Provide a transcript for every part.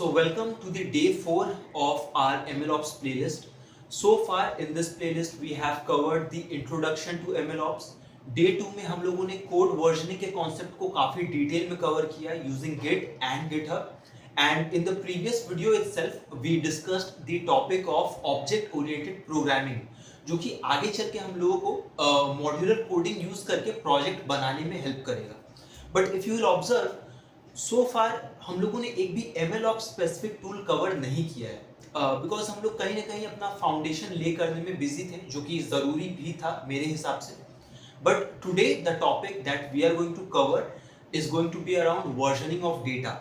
So welcome to the day 4 of our MLOps playlist. So far in this playlist we have covered the introduction to MLOps. Day 2 में हम लोगों ने code versioning के concept को काफी detail में cover किया using Git and GitHub. And in the previous video itself we discussed the topic of object oriented programming, जो कि आगे चल के हम लोगों को मॉड्यूलर कोडिंग यूज करके प्रोजेक्ट बनाने में हेल्प करेगा. But if you will observe so far हम लोगों ने एक भी MLOps स्पेसिफिक टूल कवर नहीं किया है बिकॉज हम लोग कहीं ना कहीं अपना फाउंडेशन ले करने में बिजी थे, जो कि ज़रूरी भी था मेरे हिसाब से. But today the topic that we are going to cover is going to be around versioning of data.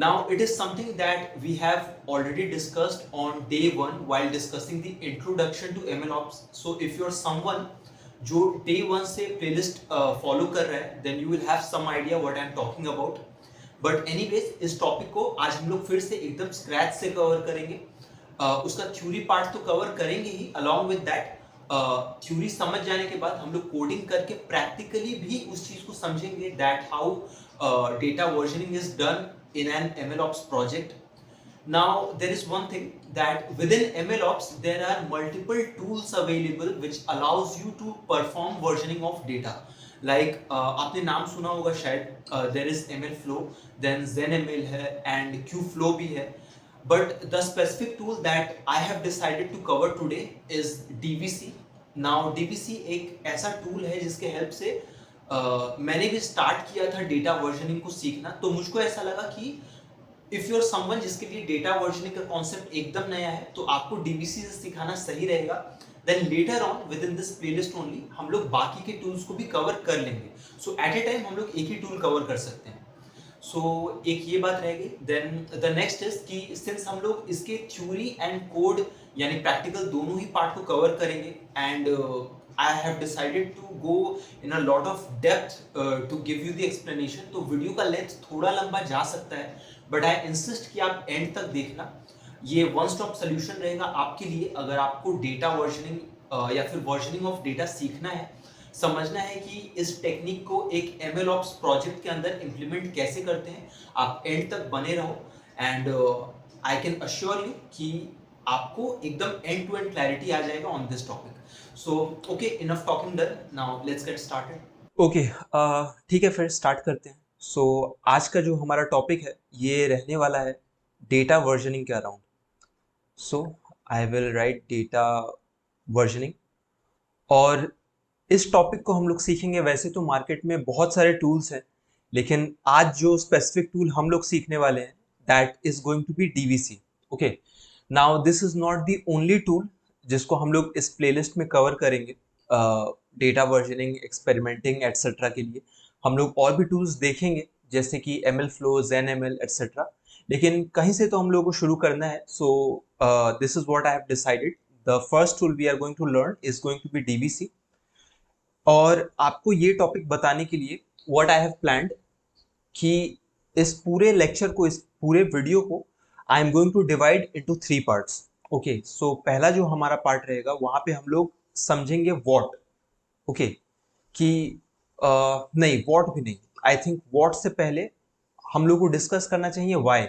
Now it is something that we have already discussed on day 1 while discussing the introduction to MLOps. So if you're someone जो day 1 से playlist follow कर रहा है, then you will have some idea what I'm talking about. But anyways इस topic को आज हम लोग फिर से एकदम स्क्रैच से कवर करेंगे. उसका थ्योरी पार्ट तो कवर करेंगे ही, अलॉन्ग विद दैट थ्योरी समझ जाने के बाद हम लोग कोडिंग करके प्रैक्टिकली भी उस चीज को समझेंगे that how data versioning is done in an MLOps project. Now there is one thing that within MLOps there are multiple tools available which allows you to perform versioning of data. Like आपने नाम सुना होगा शायद, there is MLflow, then ZenML है and QFlow भी है. But the specific tool that I have decided to cover today is DVC. Now DVC एक ऐसा tool है जिसके हेल्प से मैंने भी स्टार्ट किया था डेटा वर्जनिंग को सीखना. तो मुझको ऐसा लगा कि इफ यू आर समवन जिसके लिए डेटा वर्जनिंग का कॉन्सेप्ट एकदम नया है तो आपको डीवीसी से सिखाना सही रहेगा. Then later on within this playlist only हम लोग बाकी के टूल्स को भी कवर कर लेंगे. सो एट ए टाइम हम लोग एक ही टूल कवर कर सकते हैं. सो एक ये बात रहेगी. देन द नेक्स्ट इज कि सिंस हम लोग इसके थ्योरी एंड कोड यानी प्रैक्टिकल दोनों ही पार्ट को कवर करेंगे and I have decided to go in a lot of depth to give you the explanation. तो वीडियो का लेंथ थोड़ा लंबा जा सकता है, बट आई इंसिस्ट कि आप एंड तक देखना. ये वन स्टॉप सोल्यूशन रहेगा आपके लिए अगर आपको डेटा वर्जनिंग या फिर वर्जनिंग ऑफ डेटा सीखना है, समझना है कि इस टेक्निक को एक MLOps प्रोजेक्ट के अंदर इम्प्लीमेंट कैसे करते हैं. आप एंड तक बने रहो and I can assure you कि आपको एकदम एंड टू एंड क्लैरिटी आ जाएगा on this topic. So okay, enough talking done, now let's get started. Okay, ठीक है, फिर स्टार्ट करते हैं. सो आज का जो हमारा टॉपिक है ये रहने वाला है डेटा वर्जनिंग के around. So I will right data versioning. और इस टॉपिक को हम लोग सीखेंगे. वैसे तो मार्केट में बहुत सारे टूल्स हैं, लेकिन आज जो स्पेसिफिक टूल हम लोग सीखने वाले हैं that is going to be DVC. Okay, now this is not the only tool जिसको हम लोग इस प्लेलिस्ट में कवर करेंगे. डेटा वर्जनिंग, एक्सपेरिमेंटिंग एटसेट्रा के लिए हम लोग और भी टूल्स देखेंगे जैसे कि MLflow, ZenML एटसेट्रा. लेकिन कहीं से तो हम लोगों को शुरू करना है. So this is what I have decided. The first tool we are going to learn is going to be DVC. और आपको ये टॉपिक बताने के लिए व्हाट आई हैव प्लान्ड कि इस पूरे लेक्चर को, इस पूरे वीडियो को I am going to divide into 3 parts. Okay, so पहला जो हमारा पार्ट रहेगा वहां पे हम लोग समझेंगे व्हाट. ओके, कि नहीं, व्हाट भी नहीं, आई थिंक व्हाट से पहले हम लोग को डिस्कस करना चाहिए व्हाई.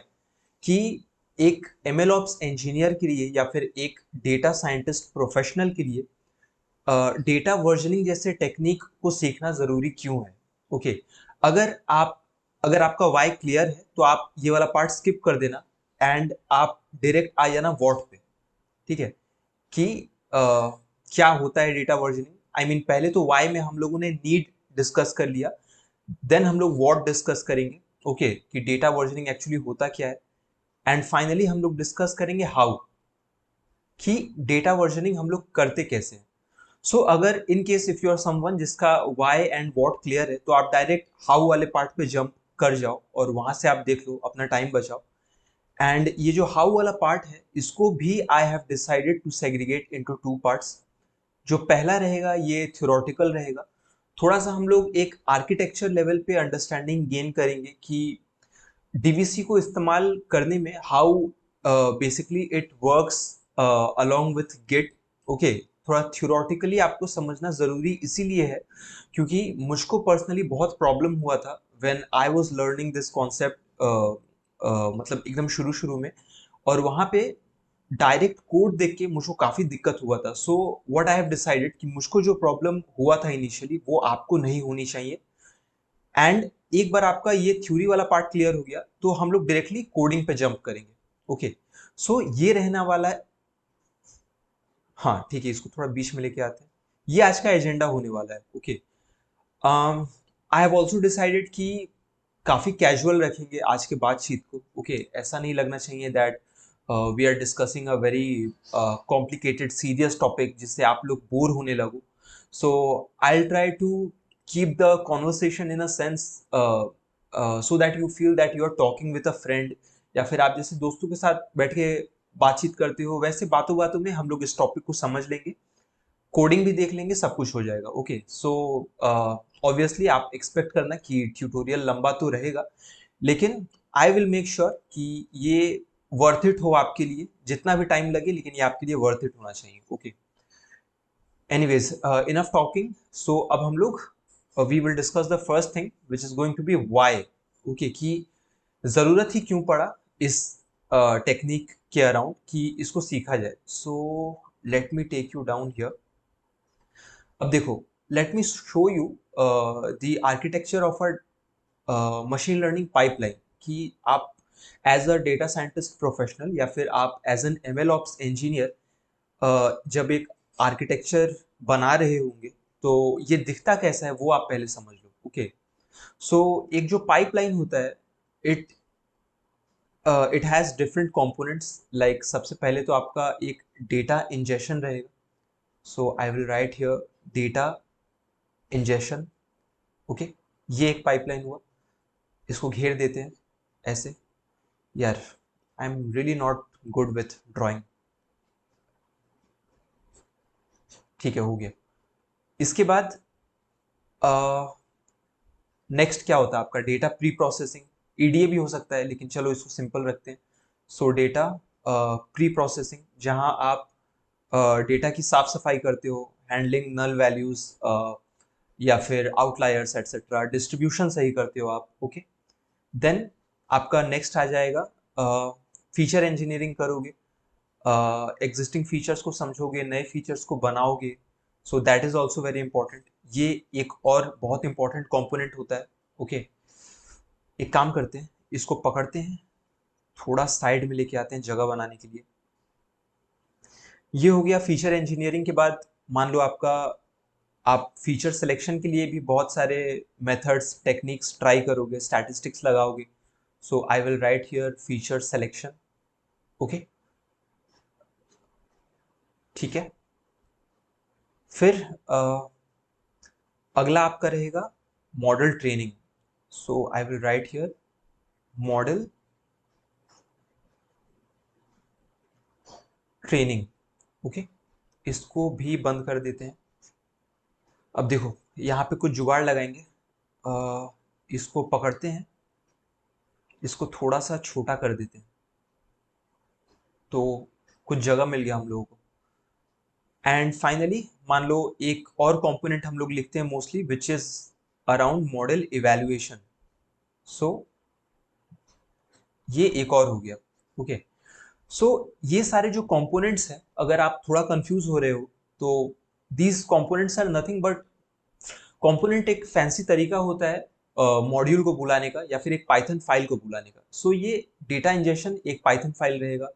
कि एक MLOps इंजीनियर के लिए या फिर एक डेटा साइंटिस्ट प्रोफेशनल के लिए डेटा वर्जनिंग जैसे टेक्निक को सीखना जरूरी क्यों है. ओके, अगर आपका वाई क्लियर है तो आप ये वाला पार्ट स्किप कर देना एंड आप डायरेक्ट आ जाना व्हाट पे. ठीक है, कि क्या होता है डेटा वर्जनिंग. आई मीन पहले तो वाई में हम लोगों ने नीड डिस्कस कर लिया, देन हम लोग व्हाट डिस्कस करेंगे. ओके, कि डेटा वर्जनिंग एक्चुअली होता क्या है, एंड फाइनली हम लोग डिस्कस करेंगे हाउ, कि डेटा वर्जनिंग हम लोग करते कैसे हैं. सो अगर in case if you are someone जिसका वाई एंड व्हाट क्लियर है तो आप डायरेक्ट हाउ वाले पार्ट पे जंप कर जाओ और वहां से आप देख लो, अपना टाइम बचाओ. एंड ये जो हाउ वाला पार्ट है इसको भी I have decided to segregate into 2 parts. जो पहला रहेगा ये थ्योरेटिकल रहेगा. थोड़ा सा हम लोग एक आर्किटेक्चर लेवल पे अंडरस्टैंडिंग गेन करेंगे कि DVC को इस्तेमाल करने में how basically it works along with Git. Okay, थोड़ा थ्योरेटिकली आपको समझना जरूरी इसीलिए है क्योंकि मुझको पर्सनली बहुत प्रॉब्लम हुआ था when I was learning this concept मतलब एकदम शुरू शुरू में, और वहाँ पे डायरेक्ट कोड देख के मुझको काफ़ी दिक्कत हुआ था। So what I have decided कि मुझको जो प्रॉब्लम हुआ था इनिशियली वो आपको नहीं होनी चाहिए। एंड एक बार आपका ये थ्योरी वाला पार्ट क्लियर हो गया तो हम लोग डायरेक्टली कोडिंग पे जंप करेंगे। ओके, सो ये रहना वाला है। हाँ ठीक है, इसको थोड़ा बीच में लेके आते हैं। ये आज का एजेंडा होने वाला है। Okay, I have also decided कि काफ़ी कैजुअल रखेंगे आज के बातचीत को। ओके, ऐसा नहीं लगना चाहिए that we are discussing a very complicated serious topic जिससे आप लोग बोर होने लगो। So I will try to keep the conversation in a sense so that you feel that you are talking with a friend, या फिर आप जैसे दोस्तों के साथ बैठ के बातचीत करते हो वैसे बातों बातों में हम लोग इस टॉपिक को समझ लेंगे, कोडिंग भी देख लेंगे, सब कुछ हो जाएगा। ओके, सो ऑब्वियसली आप एक्सपेक्ट करना कि ट्यूटोरियल लंबा तो रहेगा, लेकिन आई विल मेक श्योर कि ये वर्थ इट हो आपके लिए, जितना भी टाइम लगे लेकिन ये आपके लिए वर्थ इट होना चाहिए। Okay, anyways enough talking. So अब हम लोग we will discuss the first thing which is going to be why. Okay, कि जरूरत ही क्यों पड़ा इस टेक्निक के अराउंड कि इसको सीखा जाए। So let me take you down here. अब देखो, let me show you the architecture of a machine learning pipeline, कि आप as a data scientist professional या फिर आप as an M L ops engineer जब एक आर्किटेक्चर बना रहे होंगे तो ये दिखता कैसा है वो आप पहले समझ लो। ओके, सो एक जो पाइपलाइन होता है, it it has different components. Like सबसे पहले तो आपका एक डेटा इंजेशन रहेगा। So I will write here data ingestion. Okay, ये एक पाइपलाइन हुआ, इसको घेर देते हैं ऐसे। यार, I am really not good with drawing. ठीक है, हो गया। इसके बाद नेक्स्ट क्या होता है आपका डेटा प्री प्रोसेसिंग। ईडीए भी हो सकता है लेकिन चलो इसको सिंपल रखते हैं। सो डेटा प्री प्रोसेसिंग, जहां आप डेटा की साफ सफाई करते हो, हैंडलिंग नल वैल्यूज या फिर आउटलायर्स एटसेट्रा, डिस्ट्रीब्यूशन सही करते हो आप। ओके, देन आपका नेक्स्ट आ जाएगा फीचर इंजीनियरिंग करोगे, एग्जिस्टिंग फीचर्स को समझोगे, नए फीचर्स को बनाओगे। So that is also very important. ये एक और बहुत इंपॉर्टेंट कंपोनेंट होता है। ओके, एक काम करते हैं, इसको पकड़ते हैं, थोड़ा साइड में लेके आते हैं जगह बनाने के लिए। ये हो गया फीचर इंजीनियरिंग के बाद। मान लो आपका, आप फीचर सिलेक्शन के लिए भी बहुत सारे मेथड्स टेक्निक्स ट्राई करोगे, स्टैटिस्टिक्स लगाओगे। So I will write here feature selection. Okay, ठीक है। फिर अगला आपका रहेगा model training. So I will write here model training. Okay, इसको भी बंद कर देते हैं। अब देखो, यहाँ पे कुछ जुगाड़ लगाएंगे। इसको पकड़ते हैं, इसको थोड़ा सा छोटा कर देते हैं तो कुछ जगह मिल गया हम लोगों को। एंड फाइनली मान लो एक और कंपोनेंट हम लोग लिखते हैं mostly which is around model evaluation. So ये एक और हो गया। ओके, सो ये सारे जो कंपोनेंट्स हैं, अगर आप थोड़ा कंफ्यूज हो रहे हो तो these components are nothing but, component एक फैंसी तरीका होता है मॉड्यूल को बुलाने का या फिर एक पाइथन फाइल को बुलाने का। सो ये डेटा इंजेक्शन एक पाइथन फाइल रहेगा,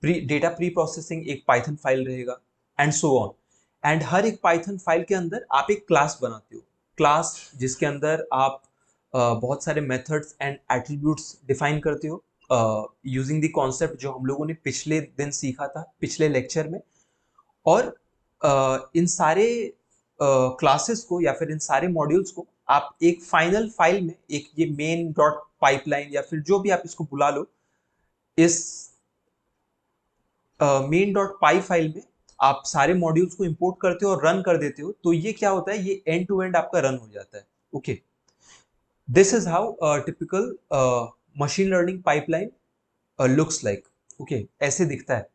डेटा प्री प्रोसेसिंग एक पाइथन फाइल रहेगा, एंड सो ऑन। एंड हर एक पाइथन फाइल के अंदर आप एक क्लास बनाते हो, क्लास जिसके अंदर आप बहुत सारे मेथड्स एंड एट्रीब्यूट्स डिफाइन करते हो यूजिंग द कॉन्सेप्ट जो हम लोगों ने पिछले दिन सीखा था, पिछले लेक्चर में। और इन सारे क्लासेस को या फिर इन सारे मॉड्यूल्स को आप एक फाइनल फाइल में, एक ये मेन डॉट पाइपलाइन या फिर जो भी आप इसको बुला लो, इस मेन डॉट पाई फाइल में आप सारे मॉड्यूल्स को इंपोर्ट करते हो और रन कर देते हो। तो ये क्या होता है, ये एंड टू एंड आपका रन हो जाता है। Okay, this is how typical machine learning pipeline looks like. Okay, ऐसे दिखता है।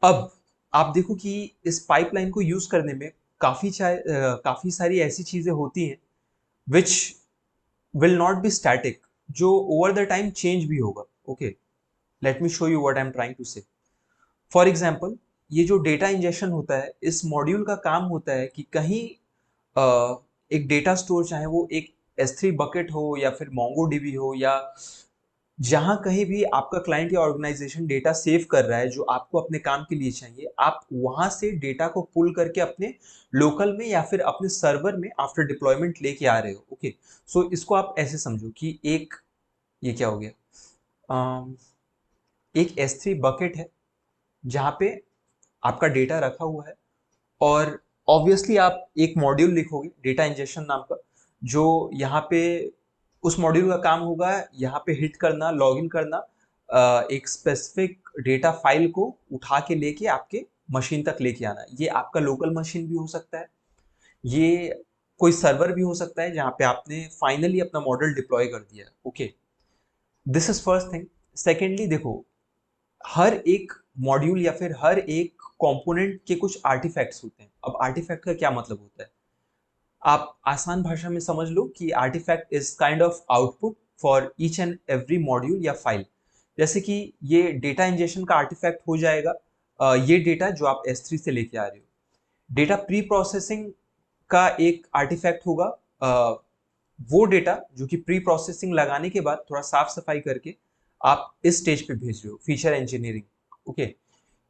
अब आप देखो कि इस पाइपलाइन को यूज करने में काफी सारी ऐसी चीजें होती हैं which will not be static. जो ओवर द टाइम चेंज भी होगा. Okay, let me show you what I am trying to say. For example, ये जो डेटा इंजेक्शन होता है, इस मॉड्यूल का काम होता है कि कहीं एक डेटा स्टोर, चाहे वो एक S3 बकेट हो या फिर MongoDB हो, या जहां कहीं भी आपका क्लाइंट या ऑर्गेनाइजेशन डेटा सेव कर रहा है जो आपको अपने काम के लिए चाहिए, आप वहां से डेटा को पुल करके अपने लोकल में या फिर अपने सर्वर में आफ्टर डिप्लॉयमेंट लेके आ रहे हो. ओके, सो इसको आप ऐसे समझो कि एक, ये क्या हो गया, एक S3 बकेट है जहां पे आपका डेटा रखा हुआ है, और ऑब्वियसली आप एक मॉड्यूल लिखोगे डेटा इंजेक्शन नाम का, जो यहाँ पे उस मॉड्यूल का काम होगा यहाँ पे हिट करना, लॉगिन करना, एक स्पेसिफिक डेटा फाइल को उठा के लेके आपके मशीन तक लेके आना. ये आपका लोकल मशीन भी हो सकता है, ये कोई सर्वर भी हो सकता है जहाँ पे आपने फाइनली अपना मॉडल डिप्लॉय कर दिया. Okay, this is first thing. Secondly देखो, हर एक मॉड्यूल या फिर हर एक कंपोनेंट के कुछ आर्टिफैक्ट्स होते हैं. अब आर्टिफैक्ट का क्या मतलब होता है, आप आसान भाषा में समझ लो कि artifact is kind of output for each and every module या फाइल. जैसे कि ये डेटा इंजेक्शन का आर्टिफैक्ट हो जाएगा, ये डेटा जो आप S3 से लेके आ रहे हो. डेटा प्री प्रोसेसिंग का एक आर्टिफैक्ट होगा, वो डेटा जो कि प्री प्रोसेसिंग लगाने के बाद थोड़ा साफ सफाई करके आप इस स्टेज पे भेज रहे हो, feature engineering. Okay,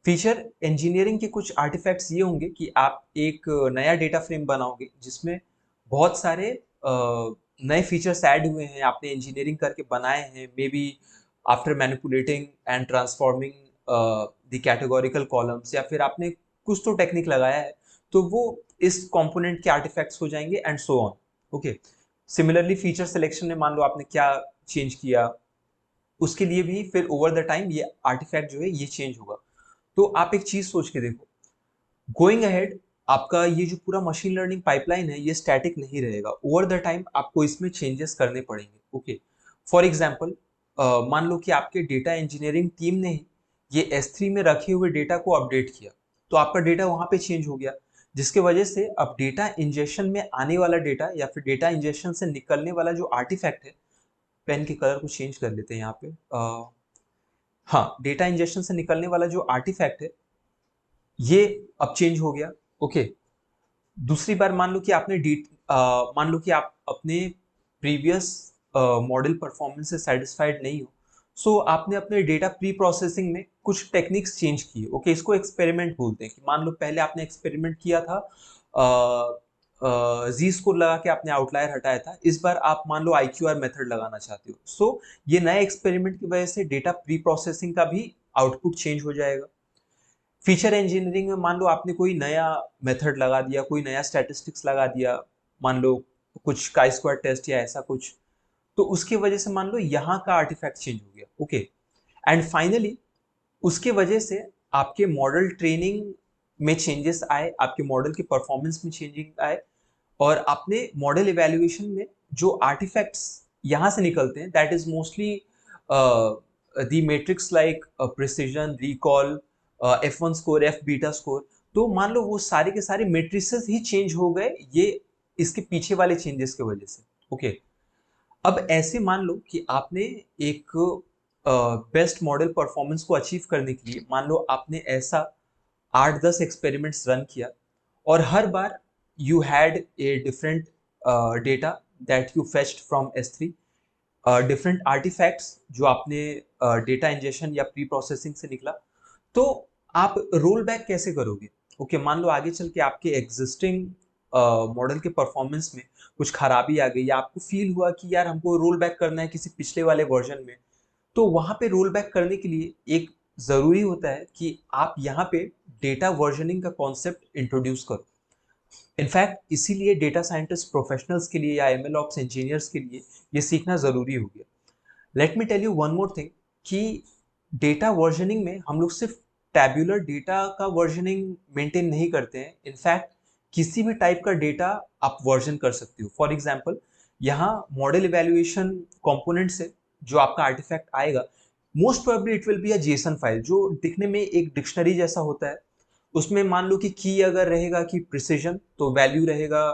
feature engineering के कुछ आर्टिफैक्ट्स ये होंगे कि आप एक नया डेटा फ्रेम बनाओगे जिसमें बहुत सारे नए फीचर्स ऐड हुए हैं, आपने इंजीनियरिंग करके बनाए हैं, may be after manipulating and transforming the categorical columns, या फिर आपने कुछ तो टेक्निक लगाया है, तो वो इस कंपोनेंट के आर्टिफैक्ट्स हो जाएंगे and so on. Okay, similarly feature selection में मान लो आपने क्या चेंज किया, उसके लिए भी फिर ओवर द टाइम ये आर्टिफैक्ट जो है ये चेंज होगा. तो आप एक चीज सोच के देखो, गोइंग अहेड आपका ये जो पूरा मशीन लर्निंग पाइपलाइन है ये स्टैटिक नहीं रहेगा, ओवर द टाइम आपको इसमें चेंजेस करने पड़ेंगे. ओके, फॉर एग्जांपल, मान लो कि आपके डेटा इंजीनियरिंग टीम ने ये S3 में रखे हुए डेटा को अपडेट किया, तो आपका डेटा वहां पे चेंज हो गया, जिसके वजह से अब डेटा इंजेक्शन में आने वाला डेटा या फिर डेटा इंजेक्शन से निकलने वाला जो आर्टिफैक्ट है, पेन के कलर को चेंज कर लेते हैं यहाँ पे, हाँ, डेटा इंजेक्शन से निकलने वाला जो आर्टिफैक्ट है ये अब चेंज हो गया. ओके, दूसरी बार मान लो कि आप अपने प्रीवियस मॉडल परफॉर्मेंस से सेटिस्फाइड नहीं हो, सो आपने अपने डेटा प्री प्रोसेसिंग में कुछ टेक्निक्स चेंज किए. ओके, इसको एक्सपेरिमेंट बोलते हैं कि मान लो पहले आपने एक्सपेरिमेंट किया था, जी स्कोर लगा के आपने आउटलायर हटाया था, इस बार आप मान लो IQR मेथड लगाना चाहते हो. सो ये नए एक्सपेरिमेंट की वजह से डेटा प्री प्रोसेसिंग का भी आउटपुट चेंज हो जाएगा. फीचर इंजीनियरिंग में मान लो आपने कोई नया मेथड लगा दिया, कोई नया स्टैटिस्टिक्स लगा दिया, मान लो कुछ काई स्क्वायर टेस्ट या ऐसा कुछ, तो उसके वजह से मान लो यहाँ का आर्टिफैक्ट चेंज हो गया. ओके, एंड फाइनली उसके वजह से आपके मॉडल ट्रेनिंग में चेंजेस आए, आपके मॉडल के परफॉर्मेंस में चेंजिंग आए, और आपने मॉडल इवैल्यूएशन में जो आर्टिफैक्ट्स यहाँ से निकलते हैं, that is mostly the matrix like precision, recall, F1 score, F beta score. तो मान लो वो सारे के सारे मेट्रिसेस ही चेंज हो गए ये इसके पीछे वाले चेंजेस की वजह से. ओके, अब ऐसे मान लो कि आपने एक बेस्ट मॉडल परफॉर्मेंस को अचीव करने के लिए मान लो आपने ऐसा 8-10 एक्सपेरिमेंट्स रन किया, और हर बार you had a different data that you fetched from S3, different artifacts जो आपने डेटा इंजेक्शन या प्री प्रोसेसिंग से निकला. तो आप रोल बैक कैसे करोगे? ओके, मान लो आगे चल के आपके एग्जिस्टिंग मॉडल के परफॉर्मेंस में कुछ खराबी आ गई, या आपको फील हुआ कि यार हमको रोल बैक करना है किसी पिछले वाले वर्जन में, तो वहां पे रोल बैक करने के लिए एक जरूरी होता है कि आप यहाँ पे डेटा वर्जनिंग का कॉन्सेप्ट इंट्रोड्यूस करो. इनफैक्ट इसीलिए डेटा साइंटिस्ट प्रोफेशनल्स के लिए या MLOps इंजीनियर्स के लिए ये सीखना जरूरी हो गया. Let me tell you one more thing कि डेटा वर्जनिंग में हम लोग सिर्फ टैब्यूलर डेटा का वर्जनिंग मेंटेन नहीं करते हैं, इनफैक्ट किसी भी टाइप का डेटा आप वर्जन कर सकते हो. फॉर एग्जांपल, यहाँ मॉडल इवैल्यूएशन कंपोनेंट से जो आपका आर्टिफैक्ट आएगा, most probably it will be a JSON file जो दिखने में एक डिक्शनरी जैसा होता है. उसमें मान लो कि की अगर रहेगा कि प्रिसीजन, तो वैल्यू रहेगा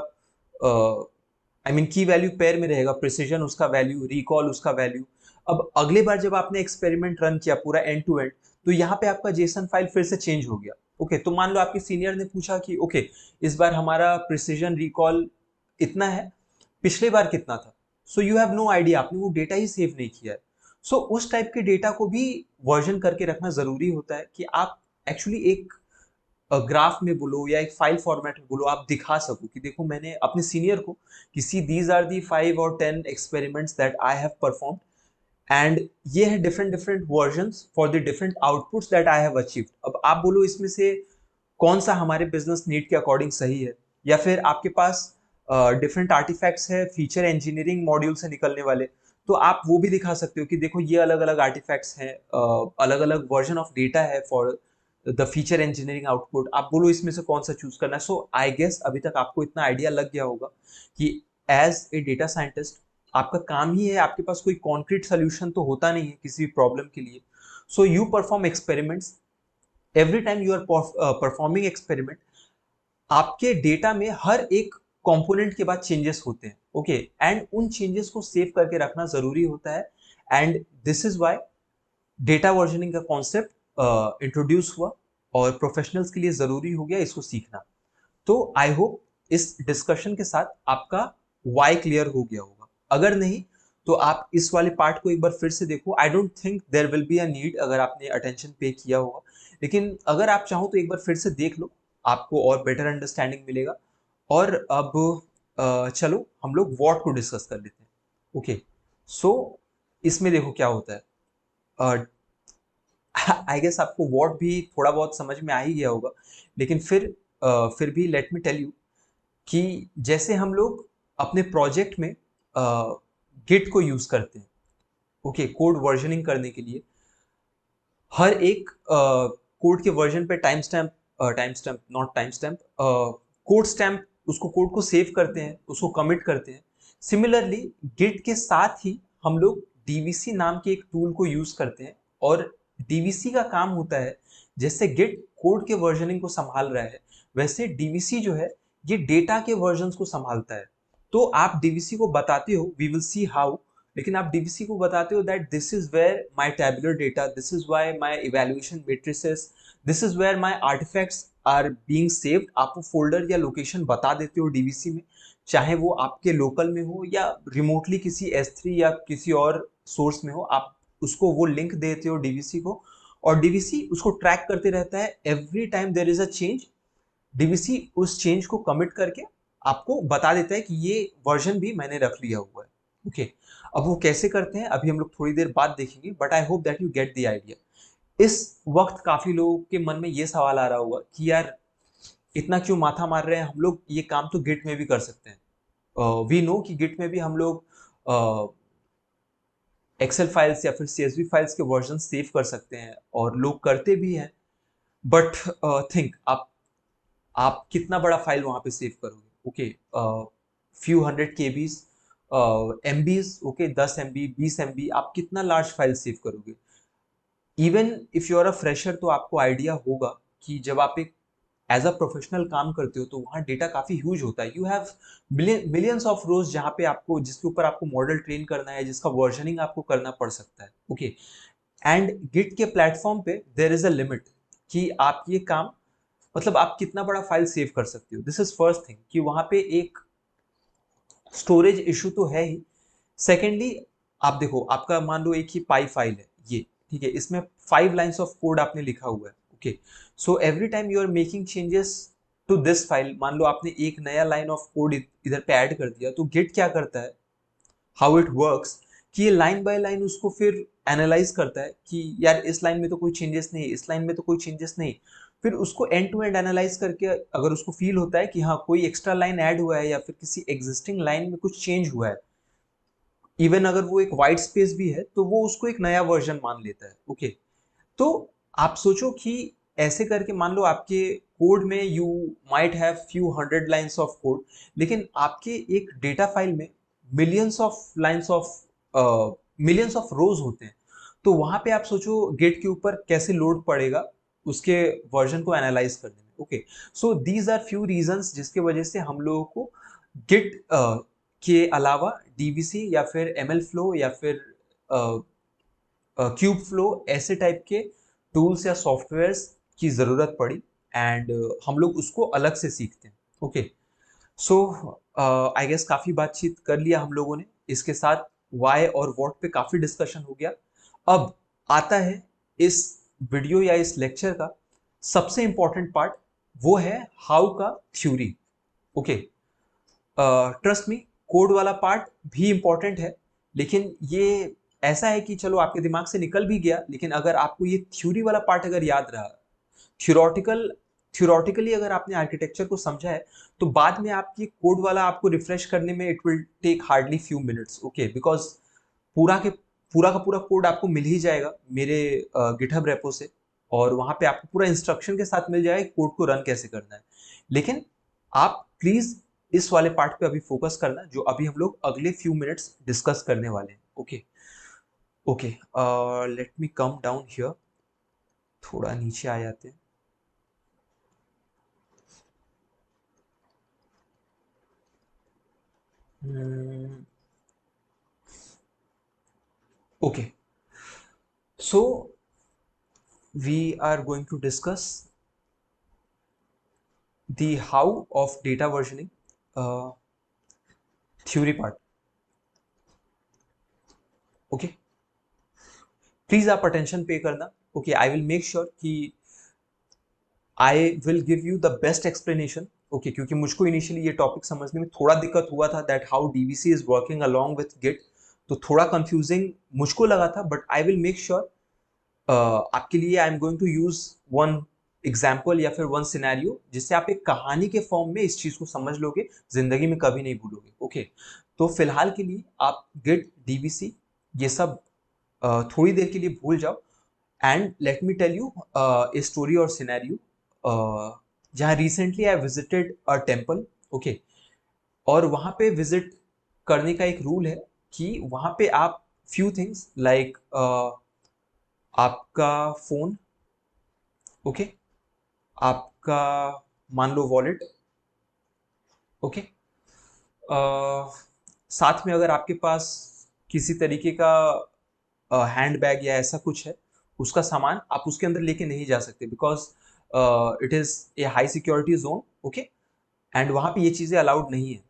आई मीन की वैल्यू पेयर में रहेगा, प्रिसीजन उसका वैल्यू, रिकॉल उसका वैल्यू। अब अगले बार जब आपने एक्सपेरिमेंट रन किया पूरा एंड टू एंड, तो यहाँ पे आपका जेसन फाइल फिर से चेंज हो गया। ओके, तो मान लो आपके सीनियर ने पूछा कि ओके इस बार हमारा प्रिसीजन रिकॉल इतना है, पिछले बार कितना था, so you have no idea, आपने वो डेटा ही सेव नहीं किया है। सो उस टाइप के डेटा को भी वर्जन करके रखना जरूरी होता है कि आप एक्चुअली एक ग्राफ में बोलो या एक फाइल फॉर्मेट में बोलो, आप दिखा सको कि देखो मैंने अपने सीनियर को कि सी दीज आर दी 5 और 10 experiments that I have performed, and ये है different different versions for the different outputs that I have achieved. अब आप बोलो इसमें से कौन सा हमारे बिजनेस नीड के अकॉर्डिंग सही है, या फिर आपके पास डिफरेंट आर्टिफैक्ट्स है फीचर इंजीनियरिंग मॉड्यूल से निकलने वाले, तो आप वो भी दिखा सकते हो कि देखो ये अलग अलग आर्टिफैक्ट्स हैं, अलग अलग वर्जन ऑफ डेटा है for the feature engineering output, आप बोलो इसमें से कौन सा चूज करना है। सो आई गेस अभी तक आपको इतना आइडिया लग गया होगा कि एज ए डेटा साइंटिस्ट आपका काम ही है, आपके पास कोई कॉन्क्रीट सोल्यूशन तो होता नहीं है किसी भी प्रॉब्लम के लिए। So you perform experiments, every time you are performing experiment, आपके डेटा में हर एक कंपोनेंट के बाद चेंजेस होते हैं। ओके, एंड उन चेंजेस को सेव करके रखना जरूरी होता है, and this is why data versioning का कॉन्सेप्ट इंट्रोड्यूस हुआ और प्रोफेशनल्स के लिए जरूरी हो गया इसको सीखना। तो आई होप इस डिस्कशन के साथ आपका वाई क्लियर हो गया होगा। अगर नहीं तो आप इस वाले पार्ट को एक बार फिर से देखो। I don't think there will be a need अगर आपने अटेंशन पे किया होगा, लेकिन अगर आप चाहो तो एक बार फिर से देख लो, आपको और बेटर अंडरस्टैंडिंग मिलेगा। और अब चलो हम लोग वॉट को डिस्कस कर लेते हैं। ओके, सो इसमें देखो क्या होता है। आई गेस आपको वॉट भी थोड़ा बहुत समझ में आ ही गया होगा, लेकिन फिर भी लेट मी टेल यू कि जैसे हम लोग अपने प्रोजेक्ट में गिट को यूज करते हैं, ओके, कोड वर्जनिंग करने के लिए, हर एक कोड के वर्जन पे time stamp not time stamp, code stamp, उसको कोड को सेव करते हैं, उसको कमिट करते हैं। सिमिलरली गिट के साथ ही हम लोग डीवीसी नाम के एक टूल को यूज करते हैं, और डीवीसी का काम होता है, जैसे गिट कोड के वर्जनिंग को संभाल रहा है, वैसे डीवीसी जो है ये डेटा के वर्जन्स को संभालता है। तो आप डीवीसी को बताते हो, वी विल सी हाउ, लेकिन आप डीवीसी को बताते हो that this is where my tabular data, this is why my evaluation matrices, this is where my artifacts are being saved. आप वो फोल्डर या लोकेशन बता देते हो डीवीसी में, चाहे वो आपके लोकल में हो या रिमोटली किसी S3 या किसी और सोर्स में हो, आप उसको वो लिंक देते हो डीवीसी को, और डीवीसी उसको ट्रैक करते रहता है। Every time there is a change, DVC उस चेंज को कमिट करके आपको बता देता है कि ये वर्जन भी मैंने रख लिया हुआ है। ओके, अब वो कैसे करते हैं अभी हम लोग थोड़ी देर बाद देखेंगे, but I hope that you get the idea. इस वक्त काफी लोगों के मन में ये सवाल आ रहा होगा कि यार इतना क्यों माथा मार रहे हैं, हम लोग ये काम तो गिट में भी कर सकते हैं। वी नो कि गिट में भी हम लोग एक्सेल फाइल्स या फिर CSV फाइल्स के वर्जन सेव कर सकते हैं, और लोग करते भी हैं। बट थिंक आप कितना बड़ा फाइल वहां पे सेव करोगे? Okay, few hundred KBs, MBs, okay, 10 MB 20 MB, आप कितना लार्ज फाइल सेव करोगे? Even if you are a fresher तो आपको आइडिया होगा कि जब आप एक एज अ प्रोफेशनल काम करते हो तो वहाँ डेटा काफी ह्यूज होता है। यू हैव मिलियंस ऑफ रोज जहाँ पे आपको, जिसके ऊपर आपको मॉडल ट्रेन करना है, जिसका वर्जनिंग आपको करना पड़ सकता है। ओके, एंड गिट के प्लेटफॉर्म पे देयर इज अ लिमिट कि आप ये काम, मतलब आप कितना बड़ा फाइल सेव कर सकते हो। दिस इज फर्स्ट थिंग कि वहां पे एक स्टोरेज इशू तो है ही। सेकेंडली आप देखो, आपका मान लो एक ही पाई फाइल है ये, ठीक है, इसमें 5 लाइन्स ऑफ कोड आपने लिखा हुआ है। Okay, so every time you are making changes to this file, मान लो आपने एक नया लाइन ऑफ कोड इधर पे ऐड कर दिया, तो गिट क्या करता है, हाउ इट वर्क्स, कि ये लाइन बाय लाइन उसको फिर एनालाइज करता है कि यार इस लाइन में तो कोई चेंजेस नहीं, इस लाइन में तो कोई चेंजेस नहीं। फिर उसको एंड टू एंड एनालाइज करके अगर उसको फील होता है कि हाँ कोई एक्स्ट्रा लाइन ऐड हुआ है या फिर किसी एग्जिस्टिंग लाइन में कुछ चेंज हुआ है, इवन अगर वो एक वाइट स्पेस भी है, तो वो उसको एक नया वर्जन मान लेता है। ओके, तो आप सोचो कि ऐसे करके मान लो आपके कोड में you might have few hundred lines of code, लेकिन आपके एक डेटा फाइल में millions of lines of millions of रोज होते हैं। तो वहां पे आप सोचो गेट के ऊपर कैसे लोड पड़ेगा उसके वर्जन को एनालाइज करने में। Okay, so these are few reasons जिसके वजह से हम लोगों को गिट के अलावा डीवीसी या फिर एमएल फ्लो या फिर क्यूब फ्लो ऐसे टाइप के टूल्स या सॉफ्टवेयर्स की ज़रूरत पड़ी एंड हम लोग उसको अलग से सीखते हैं। ओके, सो आई गेस काफ़ी बातचीत कर लिया हम लोगों ने, इसके साथ वाई और वॉट पे काफ़ी डिस्कशन हो गया। अब आता है इस वीडियो या इस लेक्चर का सबसे इंपॉर्टेंट पार्ट, वो है हाउ का theory. Okay, trust me, code वाला पार्ट भी इंपॉर्टेंट है, लेकिन ये ऐसा है कि चलो आपके दिमाग से निकल भी गया, लेकिन अगर आपको ये थ्योरी वाला पार्ट अगर याद रहा, थ्योरेटिकली अगर आपने आर्किटेक्चर को समझा है, तो बाद में आपकी कोड वाला आपको रिफ्रेश करने में it will take hardly few minutes. Okay, because पूरा का पूरा कोड आपको मिल ही जाएगा मेरे गिटहब रेपो से, और वहां पे आपको पूरा इंस्ट्रक्शन के साथ मिल जाएगा कोड को रन कैसे करना है। लेकिन आप प्लीज इस वाले पार्ट पे अभी फोकस करना, जो अभी हम लोग अगले फ्यू मिनट्स डिस्कस करने वाले हैं। Okay okay, let me come down here, थोड़ा नीचे आ जाते हैं। Okay, so we are going to discuss the how of data versioning theory part. Okay, please आप attention pay करना. Okay, I will make sure कि I will give you the best explanation. Okay, क्योंकि मुझको initially ये topic समझने में थोड़ा दिक्कत हुआ था, that how DVC is working along with Git, तो थोड़ा कंफ्यूजिंग मुझको लगा था, but I will make sure आपके लिए I am going to use one example या फिर वन सिनेरियो, जिससे आप एक कहानी के फॉर्म में इस चीज को समझ लोगे, जिंदगी में कभी नहीं भूलोगे। ओके, तो फिलहाल के लिए आप गिट, डीवीसी ये सब थोड़ी देर के लिए भूल जाओ, and let me tell you a story और सिनेरियो, जहाँ recently I visited a temple. Okay, और वहां पे विजिट करने का एक रूल है कि वहां पे आप फ्यू थिंग्स लाइक आपका फोन, ओके, आपका मान लो वॉलेट, ओके, साथ में अगर आपके पास किसी तरीके का हैंड बैग या ऐसा कुछ है, उसका सामान आप उसके अंदर लेके नहीं जा सकते, because it is a high security zone. Okay, and वहां पे ये चीजें अलाउड नहीं है।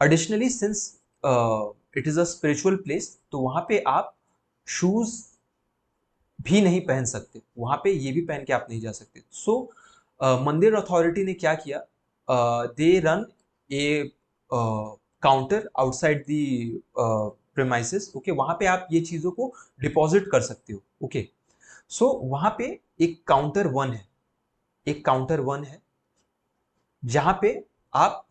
Additionally since it is a spiritual place, तो वहां पे आप शूज भी नहीं पहन सकते, वहां पे ये भी पहन के आप नहीं जा सकते। सो मंदिर अथॉरिटी ने क्या किया, they run A counter outside the premises. Okay, वहां पे आप ये चीजों को डिपॉजिट कर सकते हो। ओके, सो वहां पे एक काउंटर वन है, एक काउंटर वन है जहां पे आप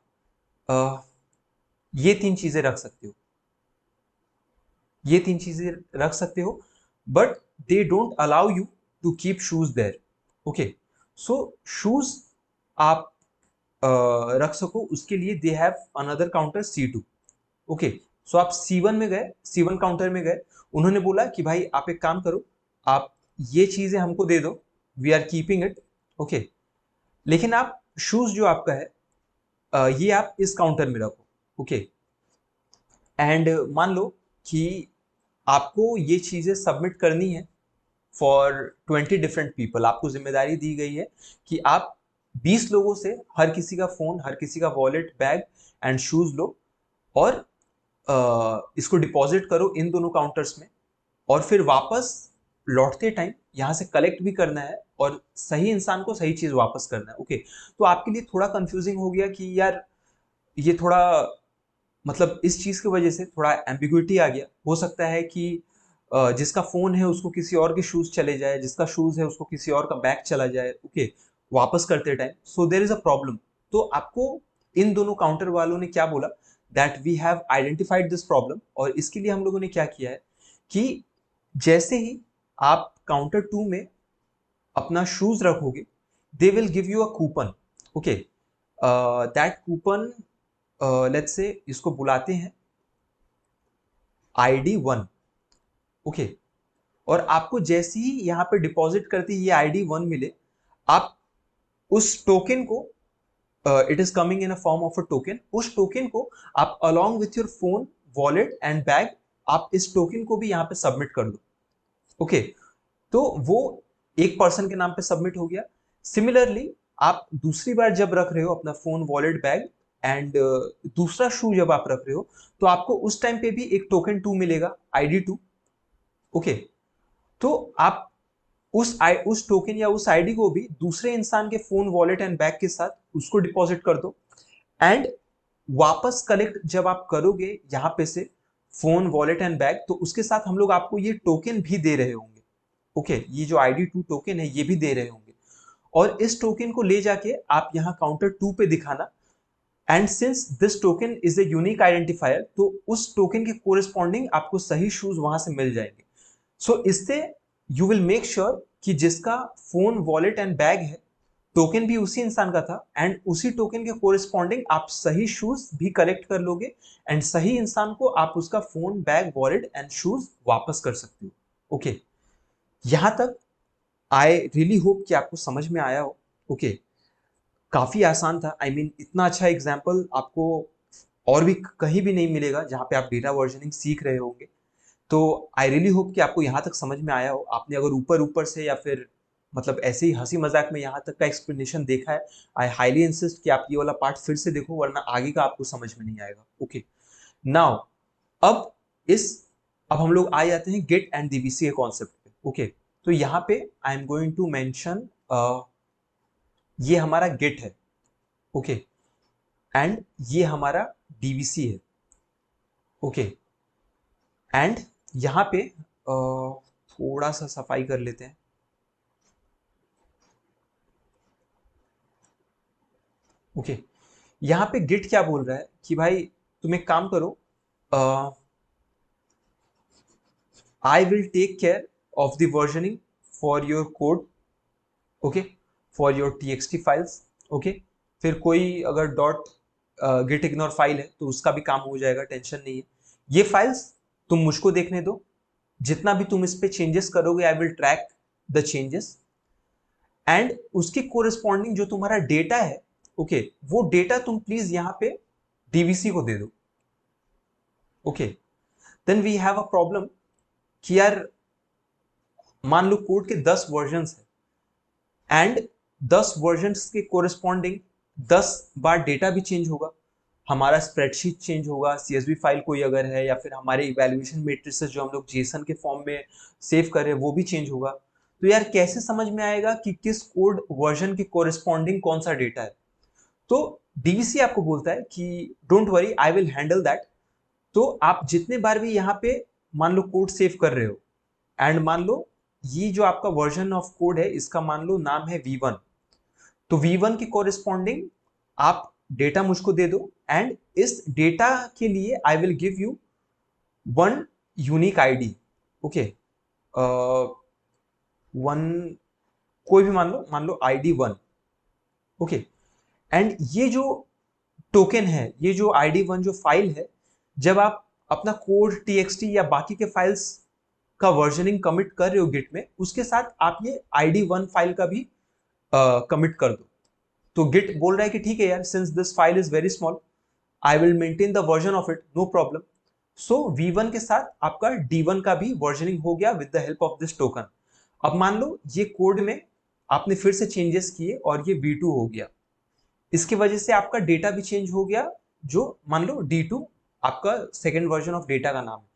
ये तीन चीजें रख सकते हो, ये तीन चीजें रख सकते हो, but they don't allow you to keep shoes there. Okay, so shoes आप रख सको उसके लिए they have another counter C2। Okay, so आप C1 में गए, C1 काउंटर में गए, उन्होंने बोला कि भाई आप एक काम करो, आप ये चीजें हमको दे दो, we are keeping it. Okay, लेकिन आप शूज जो आपका है ये आप इस काउंटर में रखो। ओके, एंड मान लो कि आपको ये चीजें सबमिट करनी है फॉर 20 डिफरेंट पीपल। आपको जिम्मेदारी दी गई है कि आप 20 लोगों से हर किसी का फोन, हर किसी का वॉलेट, बैग एंड शूज लो, और इसको डिपॉजिट करो इन दोनों काउंटर्स में, और फिर वापस लौटते टाइम यहाँ से कलेक्ट भी करना है और सही इंसान को सही चीज वापस करना है। ओके, तो आपके लिए थोड़ा कंफ्यूजिंग हो गया कि यार ये थोड़ा, मतलब इस चीज की वजह से थोड़ा एम्बिग्विटी आ गया। हो सकता है कि जिसका फोन है उसको किसी और के शूज चले जाए, जिसका शूज है उसको किसी और का बैग चला जाए। ओके, वापस करते time, so there is a problem. तो आपको इन दोनों काउंटर वालों ने क्या बोला, that we have identified this problem, और इसके लिए हम लोगों ने क्या किया है कि जैसे ही आप काउंटर 2 में अपना शूज रखोगे, they will give you a coupon. Okay, that coupon, let's say इसको बुलाते हैं ID1। ओके, और आपको जैसे ही यहाँ पे डिपॉजिट करते ही ये ID1 मिले, आप उस टोकन को it is coming in a form of a token. उस टोकन को आप along with your phone, wallet and bag, आप इस टोकन को भी यहाँ पे सबमिट कर दो। ओके, तो वो एक पर्सन के नाम पे सबमिट हो गया। सिमिलरली आप दूसरी बार जब रख रहे हो अपना फोन, वॉलेट, बैग एंड दूसरा शू जब आप रख रहे हो, तो आपको उस टाइम पे भी एक टोकन 2 मिलेगा, ID 2। ओके, तो आप उस टोकन या उस आईडी को भी दूसरे इंसान के फोन, वॉलेट एंड बैग के साथ उसको डिपॉजिट कर दो। एंड वापस कलेक्ट जब आप करोगे यहाँ पे से फोन, वॉलेट एंड बैग, तो उसके साथ हम लोग आपको ये टोकन भी दे रहे होंगे। ओके, ये जो ID 2 टोकन है ये भी दे रहे होंगे, और इस टोकन को ले जाके आप यहाँ काउंटर 2 पे दिखाना। And since this token is a unique identifier, तो उस टोकन के कोरिस्पॉन्डिंग आपको सही शूज वहां से मिल जाएंगे। सो इससे यू विल मेक श्योर कि जिसका फोन, वॉलेट एंड बैग है, टोकन भी उसी इंसान का था, एंड उसी टोकन के कोरिस्पॉन्डिंग आप सही शूज भी कलेक्ट कर लोगे, एंड सही इंसान को आप उसका phone, bag, wallet and shoes वापस कर सकते हो। ओके, यहां तक आई रियली होप कि आपको समझ में आया हो। ओके, काफी आसान था। आई मीन इतना अच्छा एग्जाम्पल आपको और भी कहीं भी नहीं मिलेगा जहां पे आप डेटा वर्जनिंग सीख रहे होंगे। तो आई रियली होप कि आपको यहाँ तक समझ में आया हो। आपने अगर ऊपर ऊपर से या फिर मतलब ऐसे ही हंसी मजाक में यहाँ तक का एक्सप्लेनेशन देखा है, आई हाईली इंसिस्ट कि आप ये वाला पार्ट फिर से देखो, वरना आगे का आपको समझ में नहीं आएगा। ओके, नाउ अब इस अब हम लोग आ जाते हैं गेट एंड डीबीसी के कॉन्सेप्ट पे। ओके, तो यहाँ पे I am going to mention ये हमारा गेट है। ओके, एंड ये हमारा डीबीसी है। ओके, एंड यहाँ पे थोड़ा सा सफाई कर लेते हैं। ओके, यहाँ पे गिट क्या बोल रहा है कि भाई तुम एक काम करो, I will take care of the versioning for your code. Okay, for your TXT files. Okay, फिर कोई अगर डॉट गिट इग्नोर फाइल है तो उसका भी काम हो जाएगा, टेंशन नहीं है। ये फाइल्स तुम मुझको देखने दो, जितना भी तुम इस पे चेंजेस करोगे आई will track the changes, and उसके कोरिस्पॉन्डिंग जो तुम्हारा डेटा है, ओके, वो डेटा तुम प्लीज यहाँ पे डीवीसी को दे दो। Okay, then we have a problem कि यार मान लो कोड के 10 वर्जन्स है, एंड 10 वर्जन्स के कोरिस्पॉन्डिंग 10 बार डेटा भी चेंज होगा, हमारा स्प्रेडशीट चेंज होगा, CSV फाइल कोई अगर है, या फिर हमारे इवैल्यूएशन मैट्रिसेस जो हम लोग जेसन के फॉर्म में सेव कर रहे हैं वो भी चेंज होगा। तो यार कैसे समझ में आएगा कि किस कोड वर्जन के कोरिस्पॉन्डिंग कौन सा डेटा है? तो डीवीसी आपको बोलता है कि don't worry, I will handle that. तो आप जितने बार भी यहाँ पे मान लो कोड सेव कर रहे हो, एंड मान लो ये जो आपका वर्जन ऑफ कोड है इसका मान लो नाम है V1, तो V1 के कोरिस्पॉन्डिंग आप डेटा मुझको दे दो, एंड इस डेटा के लिए आई will give you one unique ID. Okay, one कोई भी मान लो ID 1। ओके, एंड ये जो टोकन है, ये जो ID 1 जो फाइल है, जब आप अपना कोड, TXT या बाकी के फाइल्स का वर्जनिंग कमिट कर रहे हो गिट में, उसके साथ आप ये ID 1 फाइल का भी कमिट कर दो। तो गिट बोल रहा है कि ठीक है यार, since this file is very small, I will maintain the version of it, no problem. So V1 के साथ आपका D1 का भी वर्जनिंग हो गया with the help of this token. अब मान लो ये कोड में आपने फिर से चेंजेस किए और ये V2 हो गया, इसकी वजह से आपका डेटा भी चेंज हो गया, जो मान लो D2 आपका सेकेंड वर्जन ऑफ डेटा का नाम है।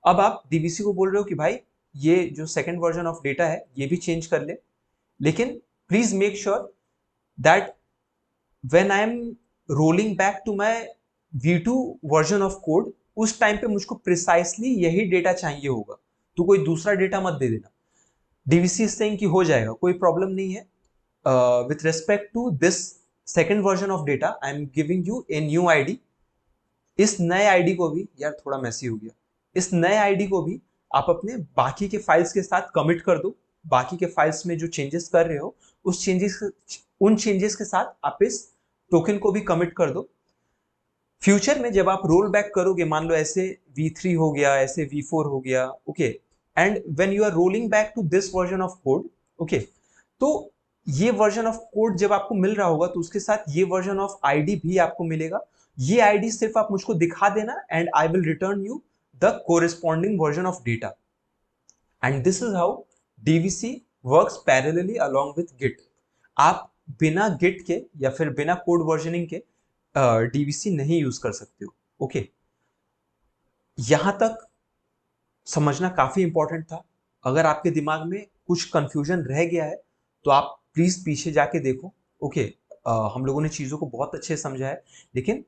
अब आप डीबीसी को बोल रहे हो कि भाई ये जो सेकेंड वर्जन ऑफ डेटा है ये भी चेंज कर ले, लेकिन please make sure that when I am rolling back to my V2 version of code, उस टाइम पे मुझको प्रिसाइसली यही डेटा चाहिए होगा, तो कोई दूसरा डेटा मत दे देना। डीवीसी इज सेइंग कि हो जाएगा, कोई प्रॉब्लम नहीं है। With respect to this second version of data I am giving you a new ID. इस नए आईडी को भी, यार थोड़ा मैसी हो गया, इस नए आईडी को भी आप अपने बाकी के फाइल्स के साथ कमिट कर दो। बाकी के फाइल्स में जो चेंजेस कर रहे हो उन चेंजेस के साथ आप इस टोकन को भी कमिट कर दो। फ्यूचर में जब आप रोल बैक करोगे, मान लो ऐसे V3 हो गया, ऐसे V4 हो गया, okay, and when you are rolling back to this version of code, okay, तो ये वर्जन ऑफ कोड जब आपको मिल रहा होगा तो उसके साथ ये वर्जन ऑफ आईडी भी आपको मिलेगा। ये आईडी सिर्फ आप मुझको दिखा देना and I will return you the corresponding version of data. And this is how DVC works parallelly along with Git. आप बिना गिट के या फिर बिना कोड वर्जनिंग के डीवीसी नहीं यूज कर सकते हो। ओके, यहां तक समझना काफी इंपॉर्टेंट था। अगर आपके दिमाग में कुछ कंफ्यूजन रह गया है तो आप प्लीज पीछे जाके देखो। ओके, हम लोगों ने चीजों को बहुत अच्छे से समझा है, लेकिन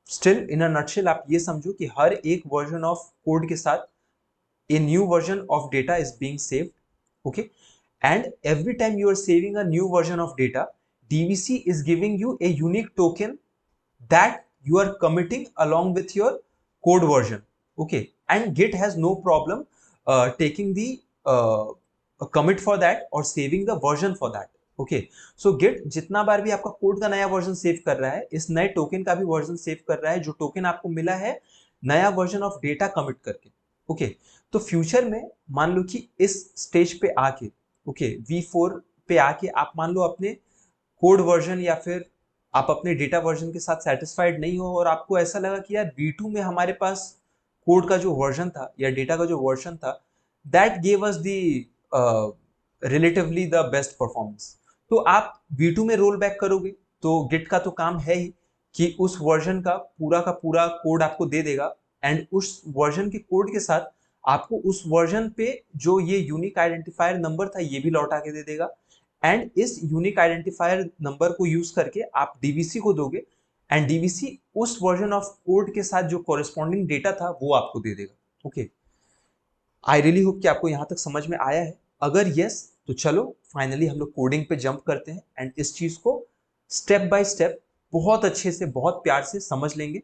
स्टिल इन अ नटशेल आप ये समझो कि हर एक वर्जन ऑफ कोड के साथ a new version of data is being saved. Okay, and every time you are saving a new version of data, DVC is giving you a unique token that you are committing along with your code version. Okay, and Git has no problem taking the commit for that or saving the version for that. Okay, so Git जितना बार भी आपका code का नया version save कर रहा है, इस नए टोकन का भी वर्जन सेव कर रहा है, जो टोकन आपको मिला है नया वर्जन ऑफ डेटा कमिट करके। ओके, तो फ्यूचर में मान लो कि इस स्टेज पे आके, ओके, V4 पे आके आप मान लो अपने कोड वर्जन या फिर आप अपने डेटा वर्जन के साथ सेटिस्फाइड नहीं हो और आपको ऐसा लगा कि यार V2 में हमारे पास कोड का जो वर्जन था या डेटा का जो वर्जन था that gave us the relatively the best performance, तो आप V2 में रोल बैक करोगे तो गिट का तो काम है ही कि उस वर्जन का पूरा कोड आपको दे देगा एंड उस वर्जन के कोड के साथ आपको उस वर्जन पे जो ये यूनिक आइडेंटिफायर नंबर था ये भी लौटा के दे देगा। एंड इस यूनिक आइडेंटिफायर नंबर को यूज करके आप डीवीसी को दोगे एंड डीवीसी उस वर्जन ऑफ कोड के साथ जो कॉरेस्पॉन्डिंग डेटा था वो आपको दे देगा। ओके, आई रियली होप कि आपको यहाँ तक समझ में आया है। अगर यस तो चलो फाइनली हम लोग कोडिंग पे जंप करते हैं एंड इस चीज को स्टेप बाय स्टेप बहुत अच्छे से बहुत प्यार से समझ लेंगे।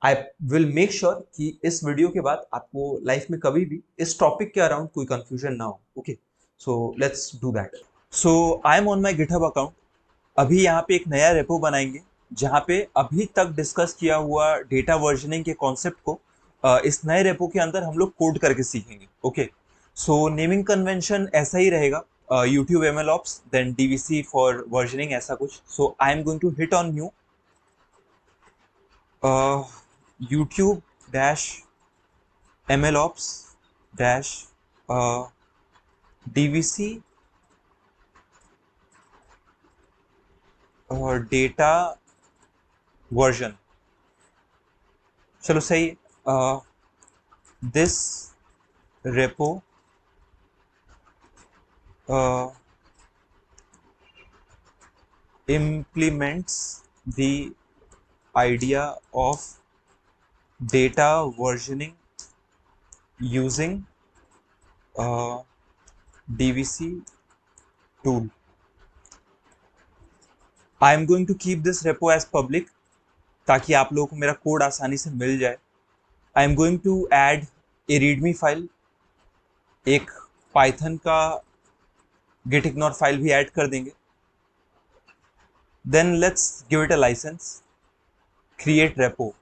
आई विल मेक श्योर कि इस वीडियो के बाद आपको लाइफ में कभी भी इस टॉपिक के अराउंड कोई कंफ्यूजन ना हो। Okay, so let's do that. So I M on my GitHub account. अभी यहाँ पे एक नया रेपो बनाएंगे जहाँ पे अभी तक डिस्कस किया हुआ डेटा वर्जनिंग के कॉन्सेप्ट को इस नए रेपो के अंदर हम लोग कोड करके सीखेंगे। ओके, सो नेमिंग कन्वेंशन ऐसा ही रहेगा, YouTube MLOps then DVC for versioning ऐसा कुछ। So I am going to hit on new YouTube dash MLOps dash DVC data version. चलो सही, this repo implements the idea of data versioning using DVC tool. I am going to keep this repo as public ताकि आप लोगों को मेरा code आसानी से मिल जाए। I am going to add a readme file, एक पाइथन का git ignore फाइल भी ऐड कर देंगे। Then let's give it a license, create repo।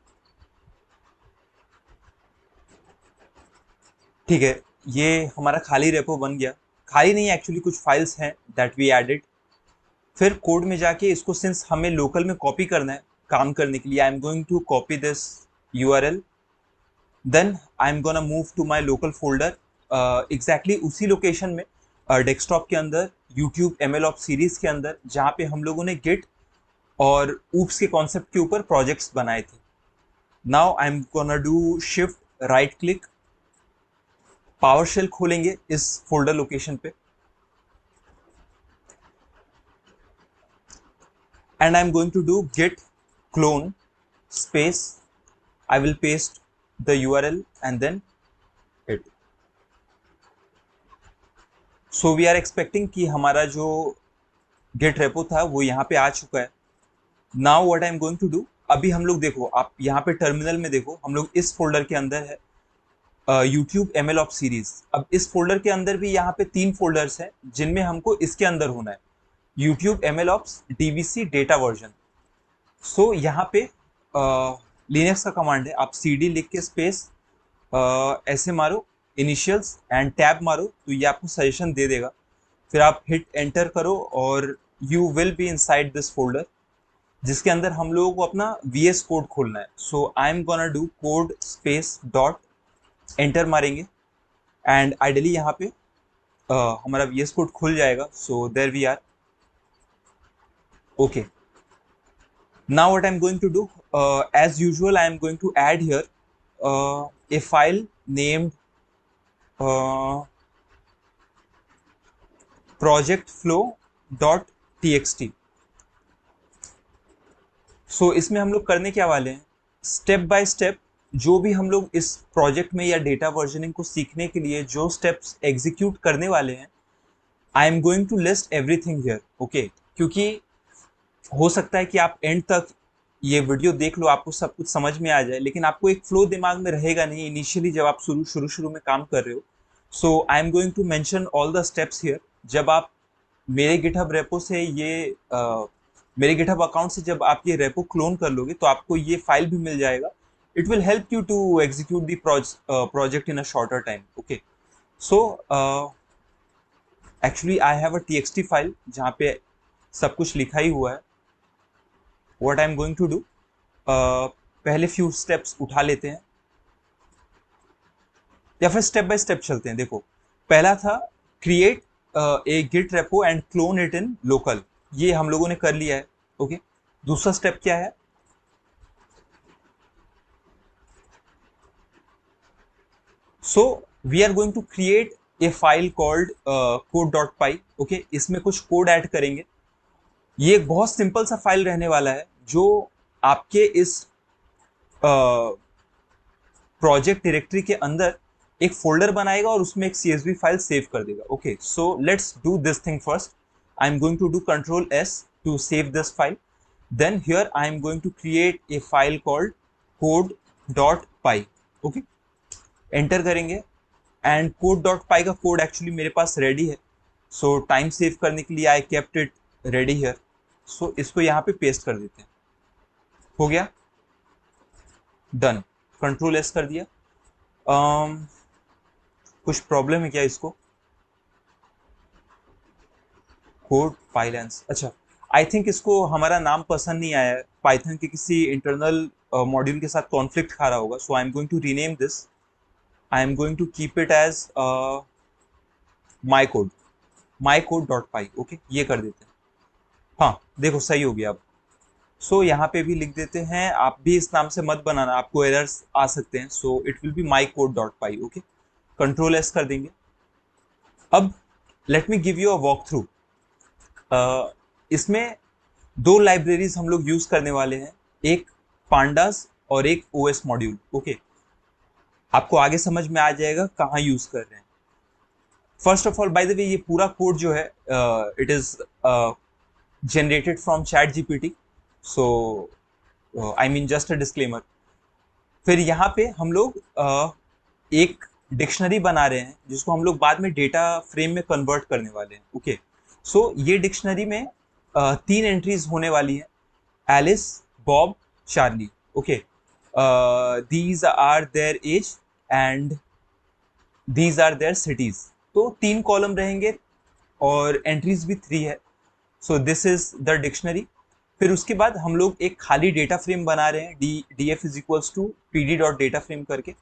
ठीक है, ये हमारा खाली रेपो बन गया। खाली नहीं, एक्चुअली कुछ फाइल्स हैं दैट वी एडेड। फिर कोड में जाके इसको सिंस हमें लोकल में कॉपी करना है काम करने के लिए, I am going to copy this URL, then I am gonna move to my local folder. Exactly उसी लोकेशन में डेस्कटॉप के अंदर यूट्यूब MLOps सीरीज के अंदर जहाँ पे हम लोगों ने गिट और ऊप्स के कॉन्सेप्ट के ऊपर प्रोजेक्ट्स बनाए थे। Now I am gonna do shift right click, PowerShell खोलेंगे इस फोल्डर लोकेशन पे and I'm going to do git clone space, I will paste the URL and then hit। So we are expecting कि हमारा जो git repo था वो यहाँ पे आ चुका है। Now what I'm going to do, अभी हम लोग देखो, आप यहाँ पे टर्मिनल में देखो, हम लोग इस फोल्डर के अंदर है YouTube MLOps सीरीज। अब इस फोल्डर के अंदर भी यहाँ पे 3 फोल्डर्स हैं जिनमें हमको इसके अंदर होना है, YouTube MLOps DVC data version. So यहाँ पे लिनक्स का कमांड है, आप CD लिख के स्पेस ऐसे मारो इनिशियल्स एंड टैब मारो तो ये आपको सजेशन दे देगा फिर आप हिट एंटर करो और you will be inside this folder, जिसके अंदर हम लोगों को अपना VS कोड खोलना है. So I am gonna do code space dot, enter मारेंगे एंड आइडली यहाँ पे हमारा VS कोड खुल जाएगा. So there we are. Okay, now what I'm going to do, as usual I am going to add here a file named projectflow.txt. सो इसमें हम लोग करने क्या वाले हैं, स्टेप बाय स्टेप जो भी हम लोग इस प्रोजेक्ट में या डेटा वर्जनिंग को सीखने के लिए जो स्टेप्स एग्जीक्यूट करने वाले हैं, I am going to list everything here. Okay, क्योंकि हो सकता है कि आप एंड तक ये वीडियो देख लो, आपको सब कुछ समझ में आ जाए, लेकिन आपको एक फ्लो दिमाग में रहेगा नहीं इनिशियली जब आप शुरू में काम कर रहे हो. So I am going to mention all the steps here. जब आप मेरे गिटहब रेपो से मेरे गिटहब अकाउंट से जब आप ये रेपो क्लोन कर लोगे तो आपको ये फाइल भी मिल जाएगा. It will help you to execute the project in a shorter time. Okay, so actually I have a txt file जहाँ पे सब कुछ लिखा ही हुआ है. What I am going to do, पहले फ्यू स्टेप्स उठा लेते हैं या फिर स्टेप बाय स्टेप चलते हैं. देखो, पहला था create a Git repo and clone it in local, ये हम लोगों ने कर लिया है. ओके, दूसरा स्टेप क्या है, so we are going to create a file called code.py. Okay, इसमें कुछ कोड ऐड करेंगे. ये एक बहुत सिंपल सा फाइल रहने वाला है जो आपके इस प्रोजेक्ट डायरेक्टरी के अंदर एक फोल्डर बनाएगा और उसमें एक CSV फाइल सेव कर देगा. Okay, so let's do this thing first. I am going to do Control S to save this file. Then here I am going to create a file called code.py. Okay, enter करेंगे and code.py का code actually मेरे पास ready है. सो time save करने के लिए I kept it ready here. सो इसको यहाँ पे पेस्ट कर देते हैं. हो गया, डन. Control S कर दिया. कुछ प्रॉब्लम है क्या इसको, कोड पाइलेंस. अच्छा, आई थिंक इसको हमारा नाम पसंद नहीं आया है, पाइथन के किसी इंटरनल मॉड्यूल के साथ कॉन्फ्लिक्ट खा रहा होगा. So I am going to rename this. I am going to keep it as my code dot py. Okay, ये कर देते हैं. हाँ, देखो सही हो गया अब. सो यहाँ पे भी लिख देते हैं, आप भी इस नाम से मत बनाना, आपको एरर्स आ सकते हैं. So it will be my code dot py. Okay, control S कर देंगे. अब let me give you a walk through. इसमें दो लाइब्रेरीज हम लोग यूज करने वाले हैं, एक पांडास और एक OS मॉड्यूल. ओके, आपको आगे समझ में आ जाएगा कहाँ यूज कर रहे हैं. First of all, bye the वे, ये पूरा कोड जो है it is generated from ChatGPT. So I mean just a disclaimer. फिर यहाँ पे हम लोग एक डिक्शनरी बना रहे हैं जिसको हम लोग बाद में डेटा फ्रेम में कन्वर्ट करने वाले हैं. ओके, सो ये डिक्शनरी में 3 एंट्रीज होने वाली हैं, Alice, Bob, Charlie. Okay, these are their age and these are their cities. तो 3 कॉलम रहेंगे और एंट्रीज भी 3 है. So this is the dictionary. फिर उसके बाद हम लोग एक खाली डेटा फ्रेम बना रहे हैं, df is equals to pd.dataFrame करके.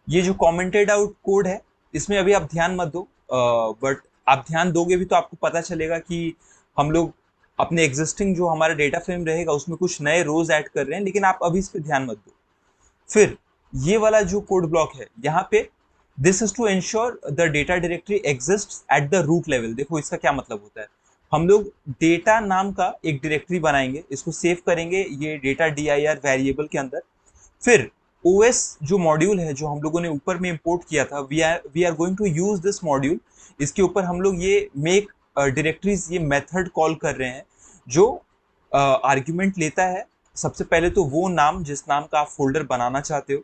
ये जो कमेंटेड आउट कोड है इसमें अभी आप ध्यान मत दो, बट आप ध्यान दोगे भी तो आपको पता चलेगा कि हम लोग अपने एग्जिस्टिंग जो हमारा डेटा फ्रेम रहेगा उसमें कुछ नए रोज ऐड कर रहे हैं, लेकिन आप अभी इस पे ध्यान मत दो. फिर ये वाला जो कोड ब्लॉक है यहाँ पे, this is to ensure the data directory exists at the root level. देखो इसका क्या मतलब होता है, हम लोग डेटा नाम का एक डायरेक्टरी बनाएंगे, इसको सेव करेंगे ये डेटा dir वेरिएबल के अंदर. फिर OS जो मॉड्यूल है जो हम लोगों ने ऊपर में इंपोर्ट किया था, we are going to use this module. इसके ऊपर हम लोग ये मेक डायरेक्टरीज, ये मेथड कॉल कर रहे हैं जो आर्ग्यूमेंट लेता है सबसे पहले तो वो नाम जिस नाम का आप फोल्डर बनाना चाहते हो.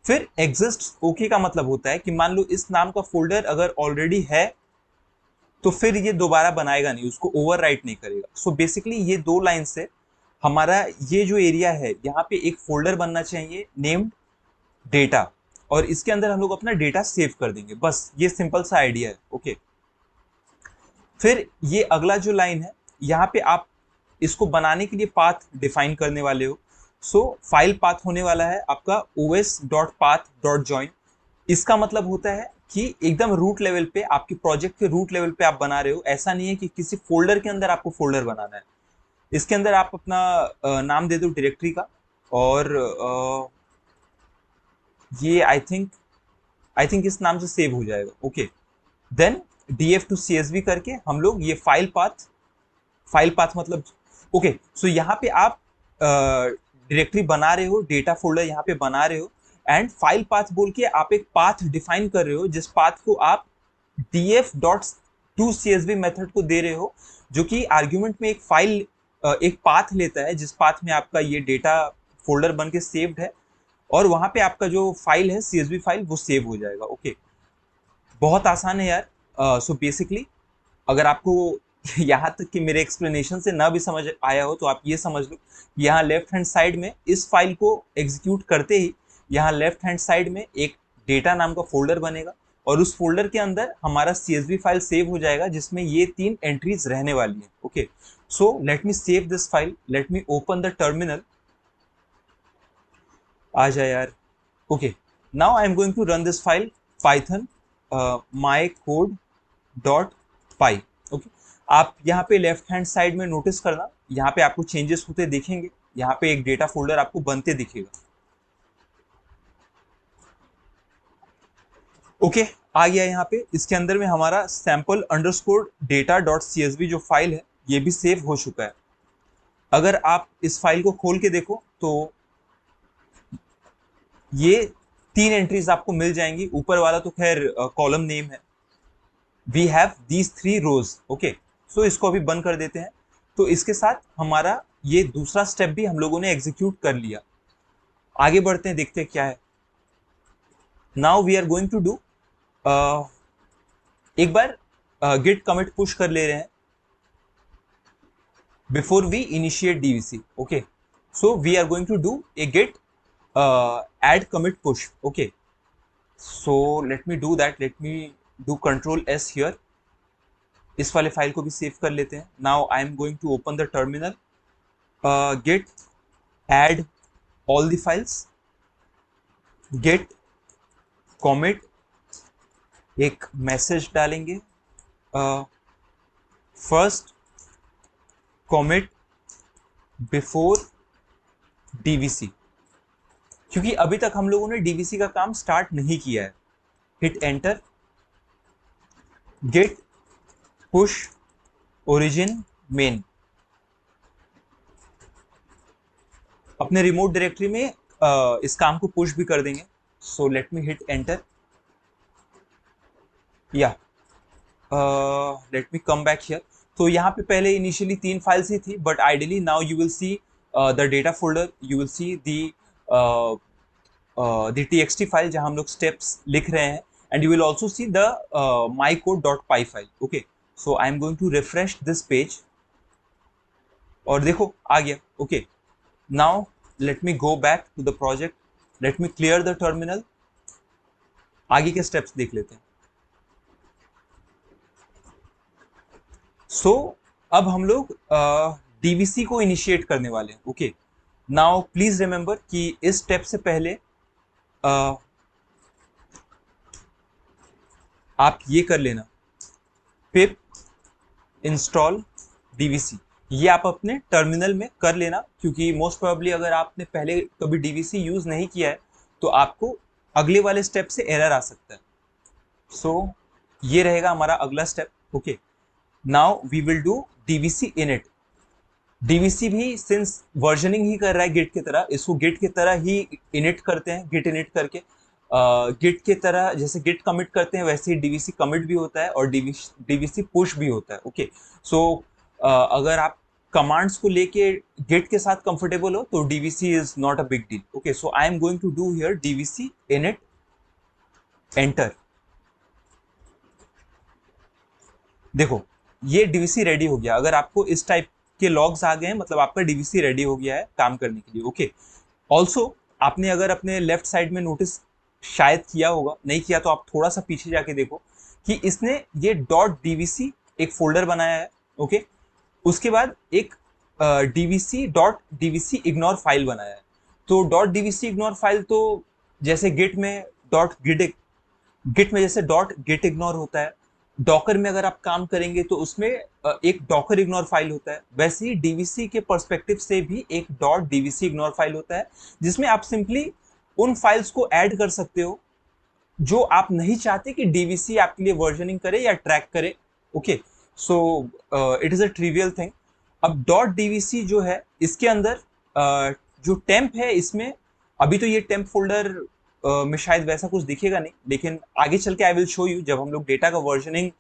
फिर एग्जिस्ट ओके का मतलब होता है कि मान लो इस नाम का फोल्डर अगर ऑलरेडी है तो फिर ये दोबारा बनाएगा नहीं, उसको ओवरराइट नहीं करेगा. सो बेसिकली ये 2 लाइन से हमारा ये जो एरिया है यहाँ पे एक फोल्डर बनना चाहिए नेम्ड डेटा, और इसके अंदर हम लोग अपना डेटा सेव कर देंगे. बस ये सिंपल सा आइडिया है. ओके, फिर ये अगला जो लाइन है, यहाँ पे आप इसको बनाने के लिए पाथ डिफाइन करने वाले हो। सो फाइल पाथ होने वाला है आपका os.path.join। इसका मतलब होता है कि एकदम रूट लेवल पे, आपके प्रोजेक्ट के रूट लेवल पे आप बना रहे हो। ऐसा नहीं है कि किसी फोल्डर के अंदर आपको फोल्डर बनाना है। इसके अंदर आप अपना नाम दे दो डायरेक्टरी का, और ये आई थिंक इस नाम से सेव हो जाएगा। Okay, then df to csv करके हम लोग ये फाइल पाथ मतलब, ओके, सो यहाँ पे आप डायरेक्टरी बना रहे हो, डेटा फोल्डर यहाँ पे बना रहे हो, एंड फाइल पाथ बोल के आप एक पाथ डिफाइन कर रहे हो, जिस पाथ को आप df dot to csv method को दे रहे हो, जो कि आर्ग्यूमेंट में एक फाइल एक पाथ लेता है, जिस पाथ में आपका ये डेटा फोल्डर बन के सेव्ड है, और वहां पे आपका जो फाइल है csv फाइल वो सेव हो जाएगा। ओके, बहुत आसान है यार। सो बेसिकली अगर आपको यहाँ तक कि मेरे एक्सप्लेनेशन से ना भी समझ आया हो, तो आप ये समझ लो, यहाँ लेफ्ट हैंड साइड में इस फाइल को एग्जीक्यूट करते ही यहाँ लेफ्ट हैंड साइड में एक डेटा नाम का फोल्डर बनेगा, और उस फोल्डर के अंदर हमारा CSV फाइल सेव हो जाएगा, जिसमें ये 3 एंट्रीज रहने वाली हैं। Okay, so let me save this file, let me open the terminal. आ जाए यार। Okay, now I am going to run this file python my code dot py. Okay, आप यहाँ पे लेफ्ट हैंड साइड में नोटिस करना, यहाँ पे आपको चेंजेस होते दिखेंगे, यहाँ पे एक डेटा फोल्डर आपको बनते दिखेगा। ओके, आ गया यहाँ पे। इसके अंदर में हमारा sample underscore data dot CSV जो फाइल है, ये भी सेव हो चुका है। अगर आप इस फाइल को खोल के देखो तो ये 3 एंट्रीज आपको मिल जाएंगी। ऊपर वाला तो खैर कॉलम नेम है। We have these 3 rows. Okay, so इसको अभी बंद कर देते हैं। तो इसके साथ हमारा ये दूसरा स्टेप भी हम लोगों ने एग्जीक्यूट कर लिया। आगे बढ़ते हैं, देखते हैं क्या है। Now we are going to do, एक बार गिट कमिट पुश कर ले रहे हैं before we initiate DVC। Okay, so we are going to do a Git add commit push। okay, so let me do that, let me do control S here। इस वाले file को भी save कर लेते हैं। now I am going to open the terminal, git add all the files, git commit, एक message डालेंगे, first commit before DVC, क्योंकि अभी तक हम लोगों ने DVC का काम स्टार्ट नहीं किया है। Hit enter, git push origin main, अपने रिमोट डायरेक्टरी में इस काम को पुश भी कर देंगे। So let me hit enter, या let me come back here. तो यहाँ पे पहले इनिशियली 3 फाइल्स ही थी, but ideally now you will see the data folder, you will see the txt file जहां हम लोग स्टेप्स लिख रहे हैं, and you will also see the mycode.py file. okay, so I am going to refresh this page, और देखो आ गया। okay, now let me go back to the project, let me clear the terminal। आगे के steps देख लेते हैं। so अब हम लोग DVC को इनिशिएट करने वाले हैं। okay, now please remember कि इस स्टेप से पहले आप ये कर लेना, पिप इंस्टॉल DVC, ये आप अपने टर्मिनल में कर लेना, क्योंकि मोस्ट प्रोबेबली अगर आपने पहले कभी DVC यूज नहीं किया है तो आपको अगले वाले स्टेप से एरर आ सकता है। सो ये रहेगा हमारा अगला step. Okay, now we will do DVC init। DVC भी सिंस वर्जनिंग ही कर रहा है गिट की तरह, इसको गिट की तरह ही इनिट करते हैं। गिट इनिट करके गिट की तरह जैसे गिट कमिट करते हैं, वैसे ही DVC कमिट भी होता है और DVC पुश भी होता है। ओके, सो अगर आप कमांड्स को लेके गिट के साथ कंफर्टेबल हो तो DVC is not a big deal. Okay, so I am going to do here DVC init enter. देखो ये DVC रेडी हो गया। अगर आपको इस टाइप के लॉग्स आ गए हैं, मतलब आपका DVC रेडी हो गया है काम करने के लिए। ओके, ऑल्सो आपने अगर अपने लेफ्ट साइड में नोटिस शायद किया होगा, नहीं किया तो आप थोड़ा सा पीछे जाके देखो कि इसने ये .dvc एक फोल्डर बनाया है, ओके। उसके बाद एक डीवीसी इग्नोर फाइल बनाया है। तो डीवीसी इग्नोर फाइल तो जैसे गिट में गिट में जैसे गेट इग्नोर होता है, डॉकर में अगर आप काम करेंगे तो उसमें एक डॉकर इग्नोर फाइल होता है, वैसे ही डीवीसी के पर्सपेक्टिव से भी एक डीवीसी इग्नोर फाइल होता है, जिसमें आप सिंपली उन फाइल्स को ऐड कर सकते हो जो आप नहीं चाहते कि डीवीसी आपके लिए वर्जनिंग करे या ट्रैक करे, okay. So it is a trivial thing. अब डीवीसी जो है इसके अंदर जो टेम्प है, इसमें अभी तो ये टेम्प फोल्डर में शायद वैसा कुछ दिखेगा नहीं, लेकिन आगे चल के आई विल शो यू, जब हम लोग डेटा का वर्जनिंग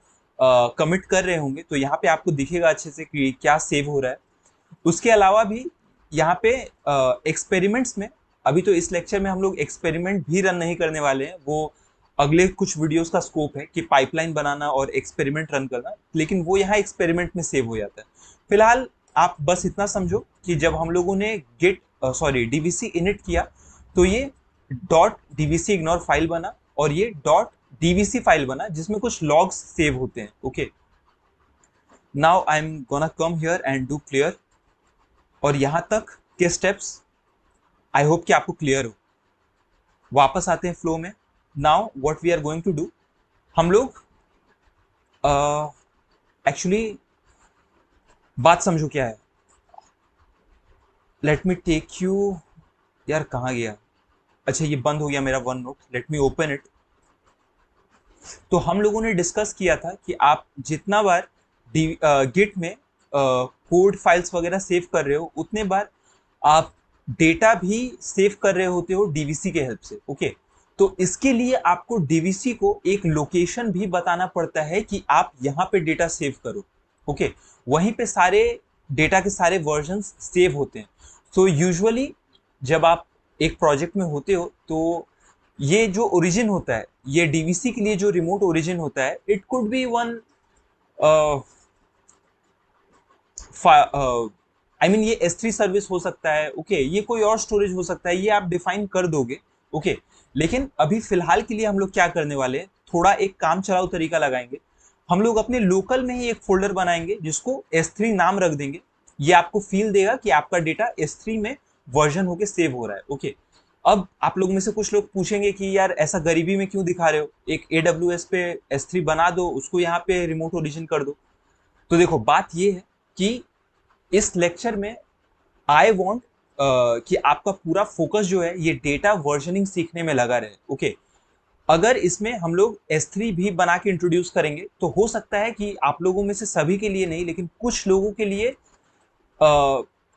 कमिट कर रहे होंगे तो यहाँ पे आपको दिखेगा अच्छे से कि क्या सेव हो रहा है। उसके अलावा भी यहाँ पे एक्सपेरिमेंट्स में, अभी तो इस लेक्चर में हम लोग एक्सपेरिमेंट भी रन नहीं करने वाले हैं, वो अगले कुछ वीडियोस का स्कोप है कि पाइपलाइन बनाना और एक्सपेरिमेंट रन करना, लेकिन वो यहाँ एक्सपेरिमेंट में सेव हो जाता है। फिलहाल आप बस इतना समझो कि जब हम लोगों ने डीवीसी इनिट किया तो ये डीवीसी इग्नोर फाइल बना और ये डीवीसी फाइल बना जिसमें कुछ लॉग्स सेव होते हैं, okay. Now I am gonna come here and do clear. और यहां तक के स्टेप्स आई होप कि आपको क्लियर हो। वापस आते हैं फ्लो में। Now what we are going to do, हम लोग एक्चुअली बात समझो क्या है। लेट मी टेक यू, यार कहाँ गया, अच्छा ये बंद हो गया मेरा one note, late me open it. तो हम लोगों ने डिस्कस किया था कि आप जितना बार गिट में कोड फाइल्स वगैरह सेव कर रहे हो उतने बार आप डेटा भी सेव कर रहे होते हो डीवीसी के हेल्प से, ओके। तो इसके लिए आपको डीवीसी को एक लोकेशन भी बताना पड़ता है कि आप यहाँ पे डेटा सेव करो, ओके। वहीं पे सारे डेटा के सारे वर्जन्स सेव होते हैं। सो यूजुअली जब आप एक प्रोजेक्ट में होते हो तो ये जो ओरिजिन होता है, ये डीवीसी के लिए जो रिमोट ओरिजिन होता है, it could be one I mean ये S3 सर्विस हो सकता है, ओके, ये कोई और स्टोरेज हो सकता है, ये आप डिफाइन कर दोगे, ओके। लेकिन अभी फिलहाल के लिए हम लोग क्या करने वाले हैं, थोड़ा एक काम चलाऊ तरीका लगाएंगे। हम लोग अपने लोकल में ही एक फोल्डर बनाएंगे जिसको S3 नाम रख देंगे। ये आपको फील देगा कि आपका डेटा S3 में वर्जन होके सेव हो रहा है, ओके। अब आप लोग में से कुछ लोग पूछेंगे कि यार ऐसा गरीबी में क्यों दिखा रहे हो, एक AWS पे S3 बना दो, उसको यहाँ पे रिमोट ओरिजिन कर दो। तो देखो बात ये है कि इस लेक्चर में आई वांट कि आपका पूरा फोकस जो है ये डेटा वर्जनिंग सीखने में लगा रहे, ओके। अगर इसमें हम लोग S3 भी बना के इंट्रोड्यूस करेंगे तो हो सकता है कि आप लोगों में से सभी के लिए नहीं, लेकिन कुछ लोगों के लिए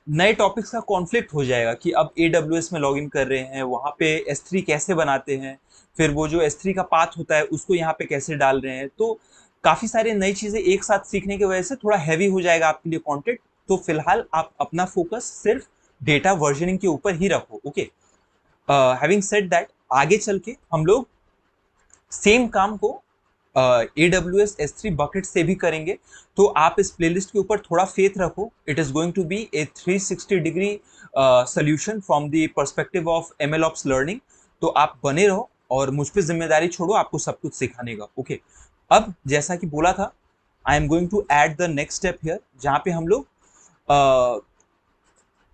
नए टॉपिक्स का कॉन्फ्लिक्ट हो जाएगा कि अब AWS में लॉगिन कर रहे हैं, वहां पे S3 कैसे बनाते हैं, फिर वो जो S3 का पाथ होता है उसको यहाँ पे कैसे डाल रहे हैं। तो काफी सारे नई चीजें एक साथ सीखने की वजह से थोड़ा हैवी हो जाएगा आपके लिए कंटेंट। तो फिलहाल आप अपना फोकस सिर्फ डेटा वर्जनिंग के ऊपर ही रखो, ओके। हैविंग सेड दैट, आगे चल के हम लोग सेम काम को AWS S3 बकेट से भी करेंगे। तो आप इस प्लेलिस्ट के ऊपर थोड़ा फेथ रखो, it is going to be a 360 degree solution from the perspective of MLOps learning. तो आप बने रहो और मुझ पे जिम्मेदारी छोड़ो आपको सब कुछ सिखाने का, ओके। अब जैसा कि बोला था, I am going to add the next step here, जहां पे हम लोग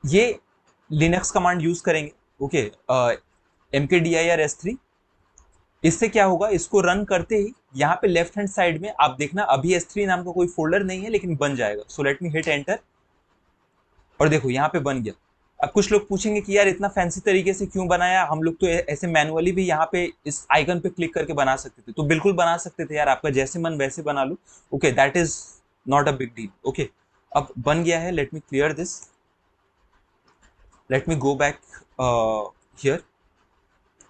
ये लिनक्स कमांड यूज करेंगे, ओके। mkdir S3, इससे क्या होगा, इसको रन करते ही यहाँ पे लेफ्ट हैंड साइड में आप देखना अभी S3 नाम का कोई फोल्डर नहीं है लेकिन बन जाएगा। सो लेट मी हिट एंटर और देखो यहाँ पे बन गया। अब कुछ लोग पूछेंगे कि यार इतना फैंसी तरीके से क्यों बनाया, हम लोग तो ऐसे मैनुअली भी यहाँ पे इस आइकन पे क्लिक करके बना सकते थे। तो बिल्कुल बना सकते थे यार, आपका जैसे मन वैसे बना लो, okay, that is not a big deal, okay. अब बन गया है, let me clear this, let me go back here.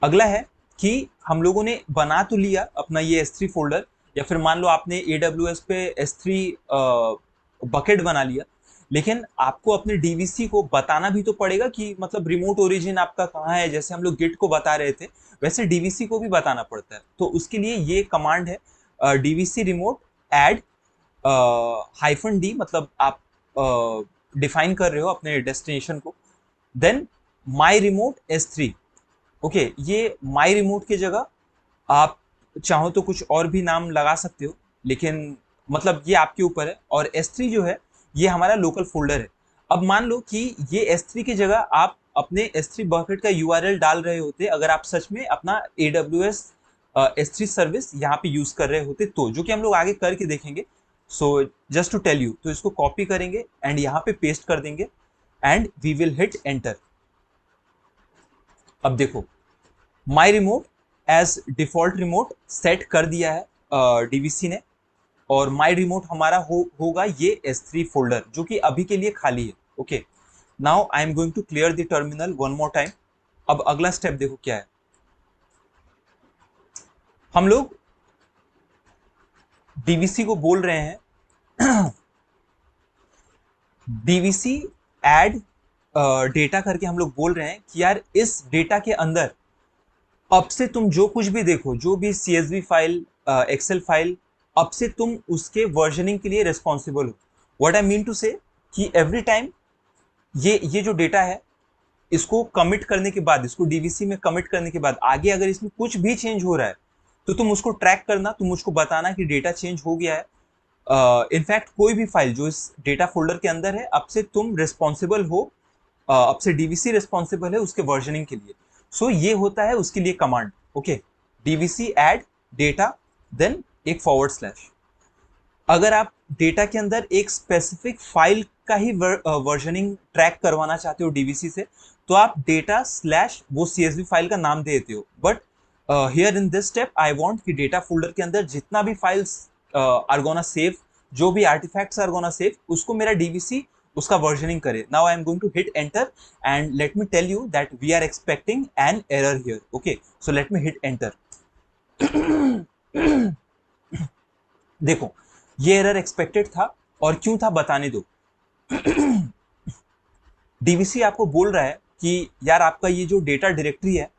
अगला है कि हम लोगों ने बना तो लिया अपना ये S3 फोल्डर, या फिर मान लो आपने AWS पे S3 बकेट बना लिया, लेकिन आपको अपने डीवीसी को बताना भी तो पड़ेगा कि मतलब रिमोट ओरिजिन आपका कहाँ है। जैसे हम लोग गिट को बता रहे थे वैसे डीवीसी को भी बताना पड़ता है। तो उसके लिए ये कमांड है डीवीसी रिमोट एड -d, मतलब आप डिफाइन कर रहे हो अपने डेस्टिनेशन को, देन माई रिमोट S3, ओके। ये माई रिमोट की जगह आप चाहो तो कुछ और भी नाम लगा सकते हो, लेकिन मतलब ये आपके ऊपर है, और S3 जो है ये हमारा लोकल फोल्डर है। अब मान लो कि ये S3 की जगह आप अपने S3 बकेट का URL डाल रहे होते अगर आप सच में अपना AWS S3 सर्विस यहाँ पे यूज कर रहे होते, तो जो कि हम लोग आगे करके देखेंगे। So just to tell you, तो इसको कॉपी करेंगे एंड यहाँ पे पेस्ट कर देंगे and we will hit enter. अब देखो my remote as default remote set कर दिया है डीवीसी ने, और माई रिमोट हमारा होगा ये S3 फोल्डर जो कि अभी के लिए खाली है। Okay, now I am going to clear the terminal one more time. अब अगला स्टेप देखो क्या है, हम लोग डीवीसी को बोल रहे हैं डीवीसी एड डेटा करके हम लोग बोल रहे हैं कि यार इस डेटा के अंदर अब से तुम जो कुछ भी देखो, जो भी CSV फाइल, एक्सेल फाइल, अब से तुम उसके वर्जनिंग के लिए रिस्पॉन्सिबल हो। What I mean to say कि एवरी टाइम ये जो डेटा है इसको कमिट करने के बाद, इसको डीवीसी में कमिट करने के बाद आगे अगर इसमें कुछ भी चेंज हो रहा है तो तुम उसको ट्रैक करना, तुम मुझको बताना कि डेटा चेंज हो गया है। इनफैक्ट कोई भी फाइल जो इस डेटा फोल्डर के अंदर है अब से तुम रिस्पॉन्सिबल हो, अब से डीवीसी रिस्पॉन्सिबल है उसके वर्जनिंग के लिए। सो ये होता है उसके लिए command. Okay, DVC add data then एक फॉरवर्ड स्लैश। अगर आप डेटा के अंदर एक स्पेसिफिक फाइल का ही वर्जनिंग ट्रैक करवाना चाहते हो डीवीसी से, तो आप डेटा स्लैश वो CSV फाइल का नाम दे देते हो। But here in this step I want कि डेटा फोल्डर के अंदर जितना भी फाइल्स आर गोना सेव, जो भी आर्टिफैक्ट्स आर गोना सेव, उसको मेरा डीवीसी उसका वर्जनिंग करे। Now I am going to hit enter and let me tell you that we are expecting an error here. Okay, so let me hit enter. देखो ये error expected था, और क्यों था बताने दो। डीवीसी आपको बोल रहा है कि यार आपका ये जो डेटा डायरेक्टरी है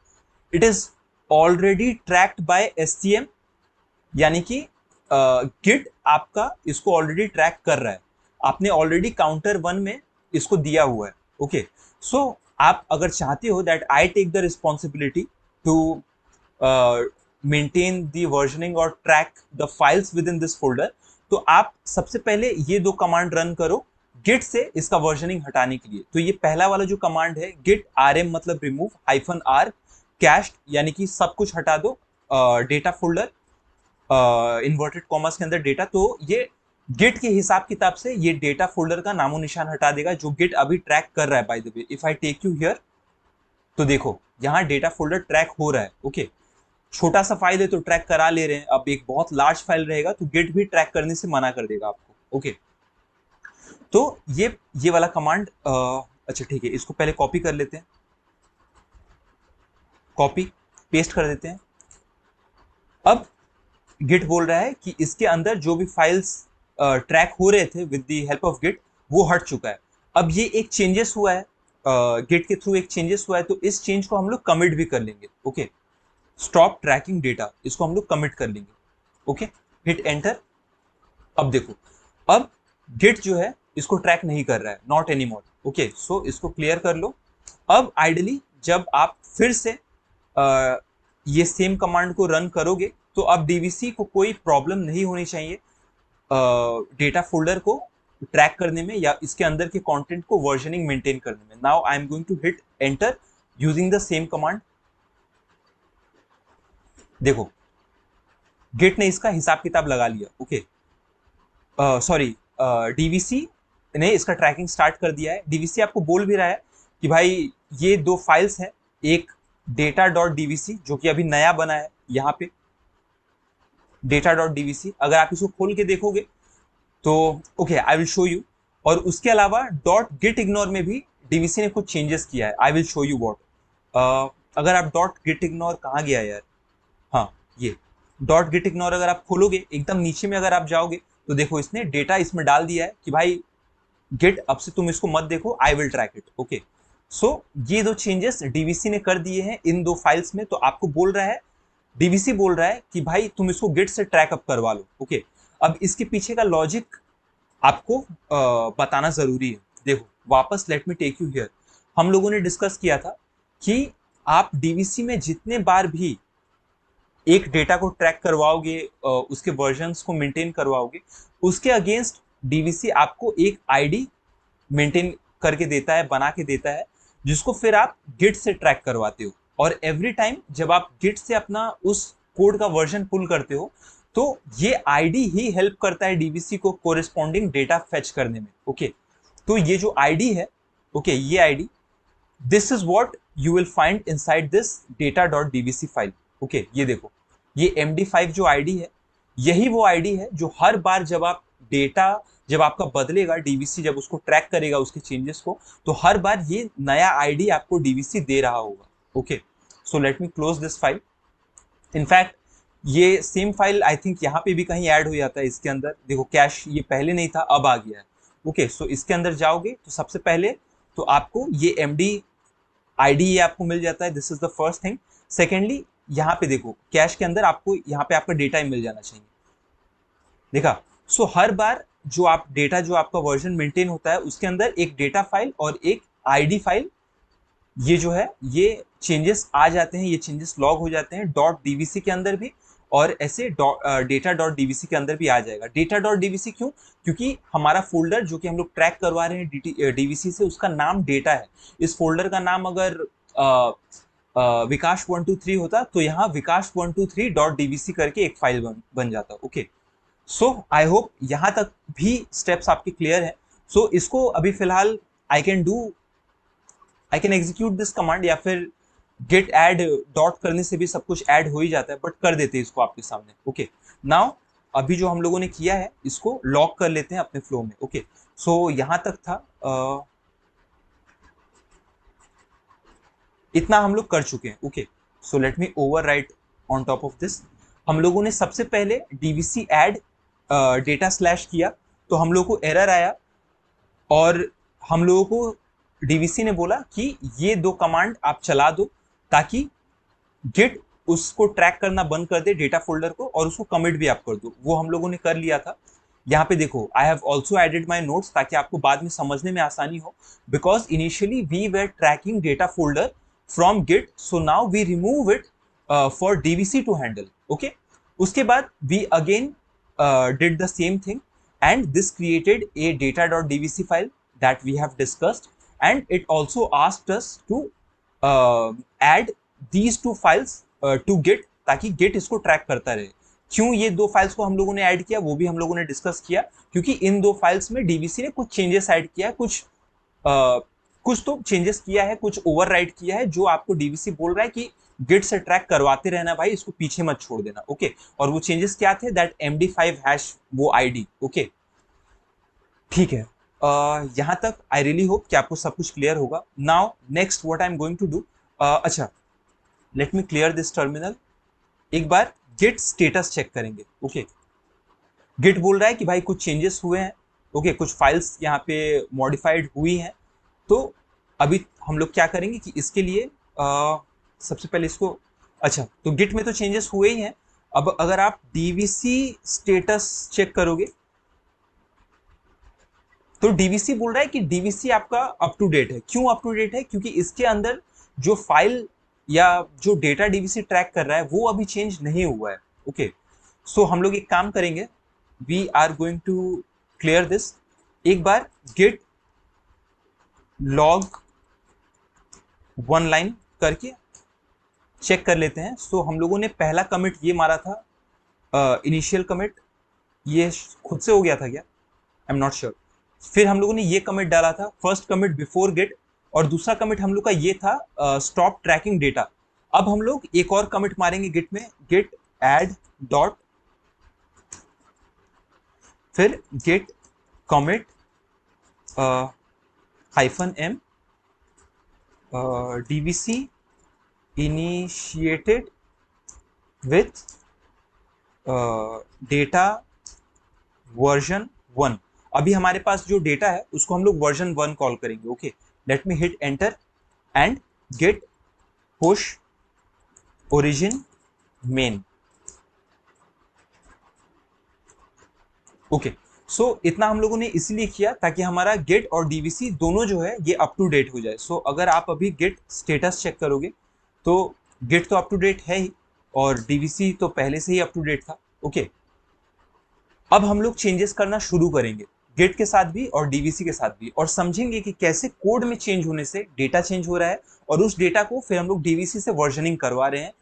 it is already tracked by SCM, यानी कि गिट आपका इसको ऑलरेडी ट्रैक कर रहा है, आपने ऑलरेडी काउंटर 1 में इसको दिया हुआ है। ओके, सो आप अगर चाहते हो that I take the responsibility to maintain the versioning और track the files within this folder, तो आप सबसे पहले ये दो कमांड रन करो गिट से इसका वर्जनिंग हटाने के लिए। तो ये पहला वाला जो कमांड है गिट rm मतलब रिमूव -r कैश्ड, यानी कि सब कुछ हटा दो डेटा फोल्डर इन्वर्टेड कॉमर्स के अंदर डेटा। तो ये गिट के हिसाब किताब से ये डेटा फोल्डर का नामो निशान हटा देगा जो गिट अभी ट्रैक कर रहा है। By the way if I take you here, तो देखो यहाँ डेटा फोल्डर ट्रैक हो रहा है। ओके, छोटा सा फाइल है तो ट्रैक करा ले रहे हैं, अब एक बहुत लार्ज फाइल रहेगा तो गिट भी ट्रैक करने से मना कर देगा आपको। ओके, तो ये वाला कमांड अच्छा ठीक है, इसको पहले कॉपी कर लेते हैं, कॉपी पेस्ट कर देते हैं। अब गिट बोल रहा है कि इसके अंदर जो भी फाइल्स ट्रैक हो रहे थे with the help of Git वो हट चुका है। अब ये एक चेंजेस हुआ है, गिट के थ्रू एक चेंजेस हुआ है, तो इस चेंज को हम लोग कमिट भी कर लेंगे। ओके, स्टॉप ट्रैकिंग डेटा, इसको हम लोग कमिट कर लेंगे। Okay, hit enter. अब देखो अब गिट जो है इसको ट्रैक नहीं कर रहा है, not any more. Okay, so इसको क्लियर कर लो। अब आइडली जब आप फिर से ये सेम कमांड को रन करोगे तो अब डीवीसी को कोई प्रॉब्लम नहीं होनी चाहिए डेटा फोल्डर को ट्रैक करने में या इसके अंदर के कंटेंट को वर्जनिंग मेंटेन करने में। Now I am going to hit enter using the same command. देखो गिट ने इसका हिसाब किताब लगा लिया। ओके, सॉरी, डीवीसी ने इसका ट्रैकिंग स्टार्ट कर दिया है। डीवीसी आपको बोल भी रहा है कि भाई ये दो फाइल्स हैं, एक data.dvc जो कि अभी नया बना है यहाँ पे data.dvc, अगर आप इसको खोल के देखोगे तो okay I will show you. और उसके अलावा .gitignore में भी डीवीसी ने कुछ चेंजेस किया है, I will show you what. अगर आप .gitignore कहाँ गया यार, हाँ ये .gitignore अगर आप खोलोगे एकदम नीचे में अगर आप जाओगे तो देखो इसने डेटा इसमें डाल दिया है कि भाई गिट अब से तुम इसको मत देखो, I will track it. Okay, so ये दो चेंजेस डीवीसी ने कर दिए हैं इन दो फाइल्स में। तो आपको बोल रहा है, डीवीसी बोल रहा है कि भाई तुम इसको गिट से ट्रैक अप करवा लो। ओके, अब इसके पीछे का लॉजिक आपको बताना जरूरी है। देखो वापस let me take you here, हम लोगों ने डिस्कस किया था कि आप डीवीसी में जितने बार भी एक डेटा को ट्रैक करवाओगे, उसके वर्जन्स को मेंटेन करवाओगे, उसके अगेंस्ट डीवीसी आपको एक आईडी मेंटेन करके देता है, बना के देता है, जिसको फिर आप गिट से ट्रैक करवाते हो। और एवरी टाइम जब आप गिट से अपना उस कोड का वर्जन पुल करते हो, तो ये आईडी ही हेल्प करता है डीवीसी को कोरिस्पॉन्डिंग डेटा फेच करने में। ओके, तो ये जो आईडी है, ओके, ये ID, this is what you will find inside this data.dvc file. Okay, ये देखो, ये md5 जो आईडी है, यही वो आईडी है जो हर बार जब आप डेटा, जब आपका बदलेगा, डीवीसी जब उसको ट्रैक करेगा उसके चेंजेस को, तो हर बार ये नया आईडी आपको डीवीसी दे रहा होगा। Okay, so let me close this file. In fact ये सेम फाइल आई थिंक यहाँ पे भी कहीं ऐड हो जाता है। इसके अंदर देखो, कैश ये पहले नहीं था, अब आ गया है। ओके, सो इसके अंदर जाओगे तो सबसे पहले तो आपको ये एमडी आईडी ये आपको मिल जाता है, this is the first thing. Secondly, यहाँ पे देखो, कैश के अंदर आपको यहाँ पे आपका डेटा ही मिल जाना चाहिए, देखा। सो हर बार जो आप डेटा, जो आपका वर्जन मेंटेन होता है, उसके अंदर एक डेटा फाइल और एक आईडी फाइल, ये जो है, ये चेंजेस आ जाते हैं, ये चेंजेस लॉग हो जाते हैं .dvc के अंदर भी, और ऐसे data.dvc के अंदर भी आ जाएगा। data.dvc क्यों? क्योंकि हमारा फोल्डर जो कि हम लोग ट्रैक करवा रहे हैं डीवीसी से, उसका नाम डेटा है। इस फोल्डर का नाम अगर विकास 123 होता तो यहाँ विकास 123.dvc करके एक फाइल बन जाता। ओके, सो आई होप यहाँ तक भी स्टेप्स आपके क्लियर है। सो इसको अभी फिलहाल I can execute this command, या फिर गेट ऐड डॉट करने से भी सब कुछ ऐड हो ही जाता है, बट कर देते हैं इसको आपके सामने। ओके, नाउ अभी जो हम लोगों ने किया है, इसको लॉक कर लेते हैं अपने फ्लो में। ओके, सो यहां तक था, इतना हम लोग कर चुके हैं। Okay, so let me overwrite on top of this. हम लोगों ने सबसे पहले डीवीसी ऐड डेटा स्लैश किया, तो हम लोग को एरर आया, और हम लोगों को डीवीसी ने बोला कि ये दो कमांड आप चला दो, ताकि गिट उसको ट्रैक करना बंद कर दे डेटा फोल्डर को, और उसको कमिट भी आप कर दो। वो हम लोगों ने कर लिया था। यहाँ पे देखो, I have also added my notes, ताकि आपको बाद में समझने में आसानी हो, because initially we were tracking data folder from Git, so now we remove it for DVC to handle. Okay, उसके बाद we again did the same thing, and this created a data.dvc file that we have discussed, and it also asked us to add these two files to git, ताकि git इसको track करता रहे। क्यों ये दो files को हम लोगों ने ऐड किया, वो भी हम लोगों ने डिस्कस किया, क्योंकि इन दो फाइल्स में डीवीसी ने कुछ चेंजेस ऐड किया है, कुछ तो चेंजेस किया है, कुछ ओवरराइड किया है, जो आपको डीवीसी बोल रहा है कि गिट से ट्रैक करवाते रहना भाई, इसको पीछे मत छोड़ देना। ओके, और वो चेंजेस क्या थे? दैट md5 हैश, वो आईडी। ओके, ठीक है, यहां तक आई रियली होप कि आपको सब कुछ क्लियर होगा। Now next what I am going to do, अच्छा, let me clear this terminal. एक बार गिट स्टेटस चेक करेंगे। ओके, गिट बोल रहा है कि भाई कुछ चेंजेस हुए हैं। ओके, कुछ फाइल्स यहाँ पे मॉडिफाइड हुई हैं। तो अभी हम लोग क्या करेंगे कि इसके लिए सबसे पहले इसको, अच्छा, तो गिट में तो चेंजेस हुए ही हैं। अब अगर आप डीवीसी स्टेटस चेक करोगे, तो डीवीसी बोल रहा है कि डीवीसी आपका अप टू डेट है। क्यों अप टू डेट है? क्योंकि इसके अंदर जो फाइल या जो डेटा डीवीसी ट्रैक कर रहा है, वो अभी चेंज नहीं हुआ है। ओके, सो हम लोग एक काम करेंगे, we are going to clear this. एक बार गिट लॉग वन लाइन करके चेक कर लेते हैं। सो हम लोगों ने पहला कमिट ये मारा था, इनिशियल कमिट, ये खुद से हो गया था क्या? I am not sure. फिर हम लोगों ने ये कमिट डाला था, फर्स्ट कमिट बिफोर गिट, और दूसरा कमिट हम लोग का ये था स्टॉप ट्रैकिंग डेटा। अब हम लोग एक और कमिट मारेंगे गिट में, गिट ऐड डॉट, फिर Git commit -m DVC initiated with data version 1। अभी हमारे पास जो डेटा है उसको हम लोग वर्जन 1 कॉल करेंगे। Okay, let me hit enter and git push origin main. Okay, so इतना हम लोगों ने इसलिए किया ताकि हमारा गेट और डीवीसी दोनों जो है ये अप टू डेट हो जाए। सो अगर आप अभी गेट स्टेटस चेक करोगे, तो गेट तो अप टू डेट है ही, और डीवीसी तो पहले से ही अप टू डेट था। ओके, अब हम लोग चेंजेस करना शुरू करेंगे गेट के साथ भी और डीवीसी के साथ भी, और समझेंगे कि कैसे कोड में चेंज होने से डेटा चेंज हो रहा है और उस डेटा को फिर हम लोग डीवीसी से वर्जनिंग करवा रहे हैं।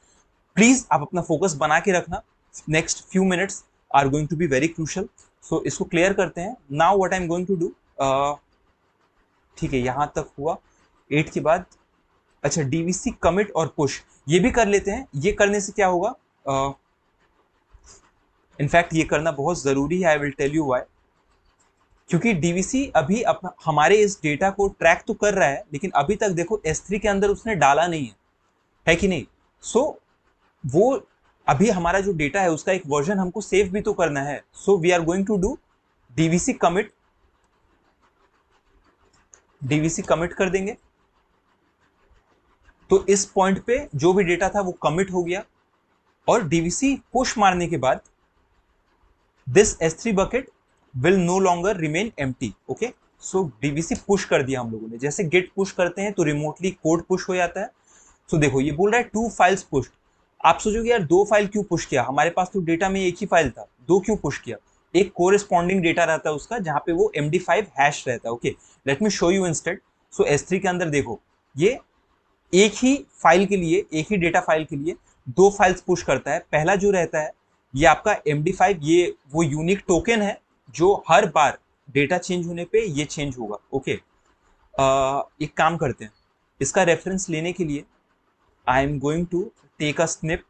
प्लीज आप अपना फोकस बना के रखना, next few minutes are going to be very crucial. So इसको क्लियर करते हैं। Now what I am going to do, ठीक है, यहां तक हुआ 8 के बाद। अच्छा, डीवीसी कमिट और पुश ये भी कर लेते हैं। ये करने से क्या होगा, इनफैक्ट ये करना बहुत जरूरी है, I will tell you why. क्योंकि डीवीसी अभी हमारे इस डेटा को ट्रैक तो कर रहा है, लेकिन अभी तक देखो S3 के अंदर उसने डाला नहीं है कि नहीं। सो वो अभी हमारा जो डेटा है उसका एक वर्जन हमको सेव भी तो करना है। So we are going to do DVC commit, DVC commit कर देंगे। तो इस पॉइंट पे जो भी डेटा था वो कमिट हो गया, और डीवीसी पुश मारने के बाद this S3 bucket will no longer remain empty. Okay, so DVC push कर दिया हम लोगों ने। जैसे गेट पुश करते हैं तो रिमोटली कोड पुश हो जाता है। सो देखो ये बोल रहा है 2 फाइल्स पुश। आप सोचोगे यार 2 फाइल क्यों पुश किया, हमारे पास तो डेटा में एक ही फाइल था, 2 क्यों पुश किया। एक कोरेस्पॉन्डिंग डेटा रहता है उसका जहां पे वो MD5 हैश रहता है। Okay, let me show you instead. So S3 के अंदर देखो ये एक ही फाइल के लिए, एक ही डेटा फाइल के लिए 2 फाइल्स पुश करता है। पहला जो रहता है ये आपका MD5, ये वो यूनिक टोकन है जो हर बार डेटा चेंज होने पे ये चेंज होगा। ओके, एक काम करते हैं, इसका रेफरेंस लेने के लिए I am going to take a snip.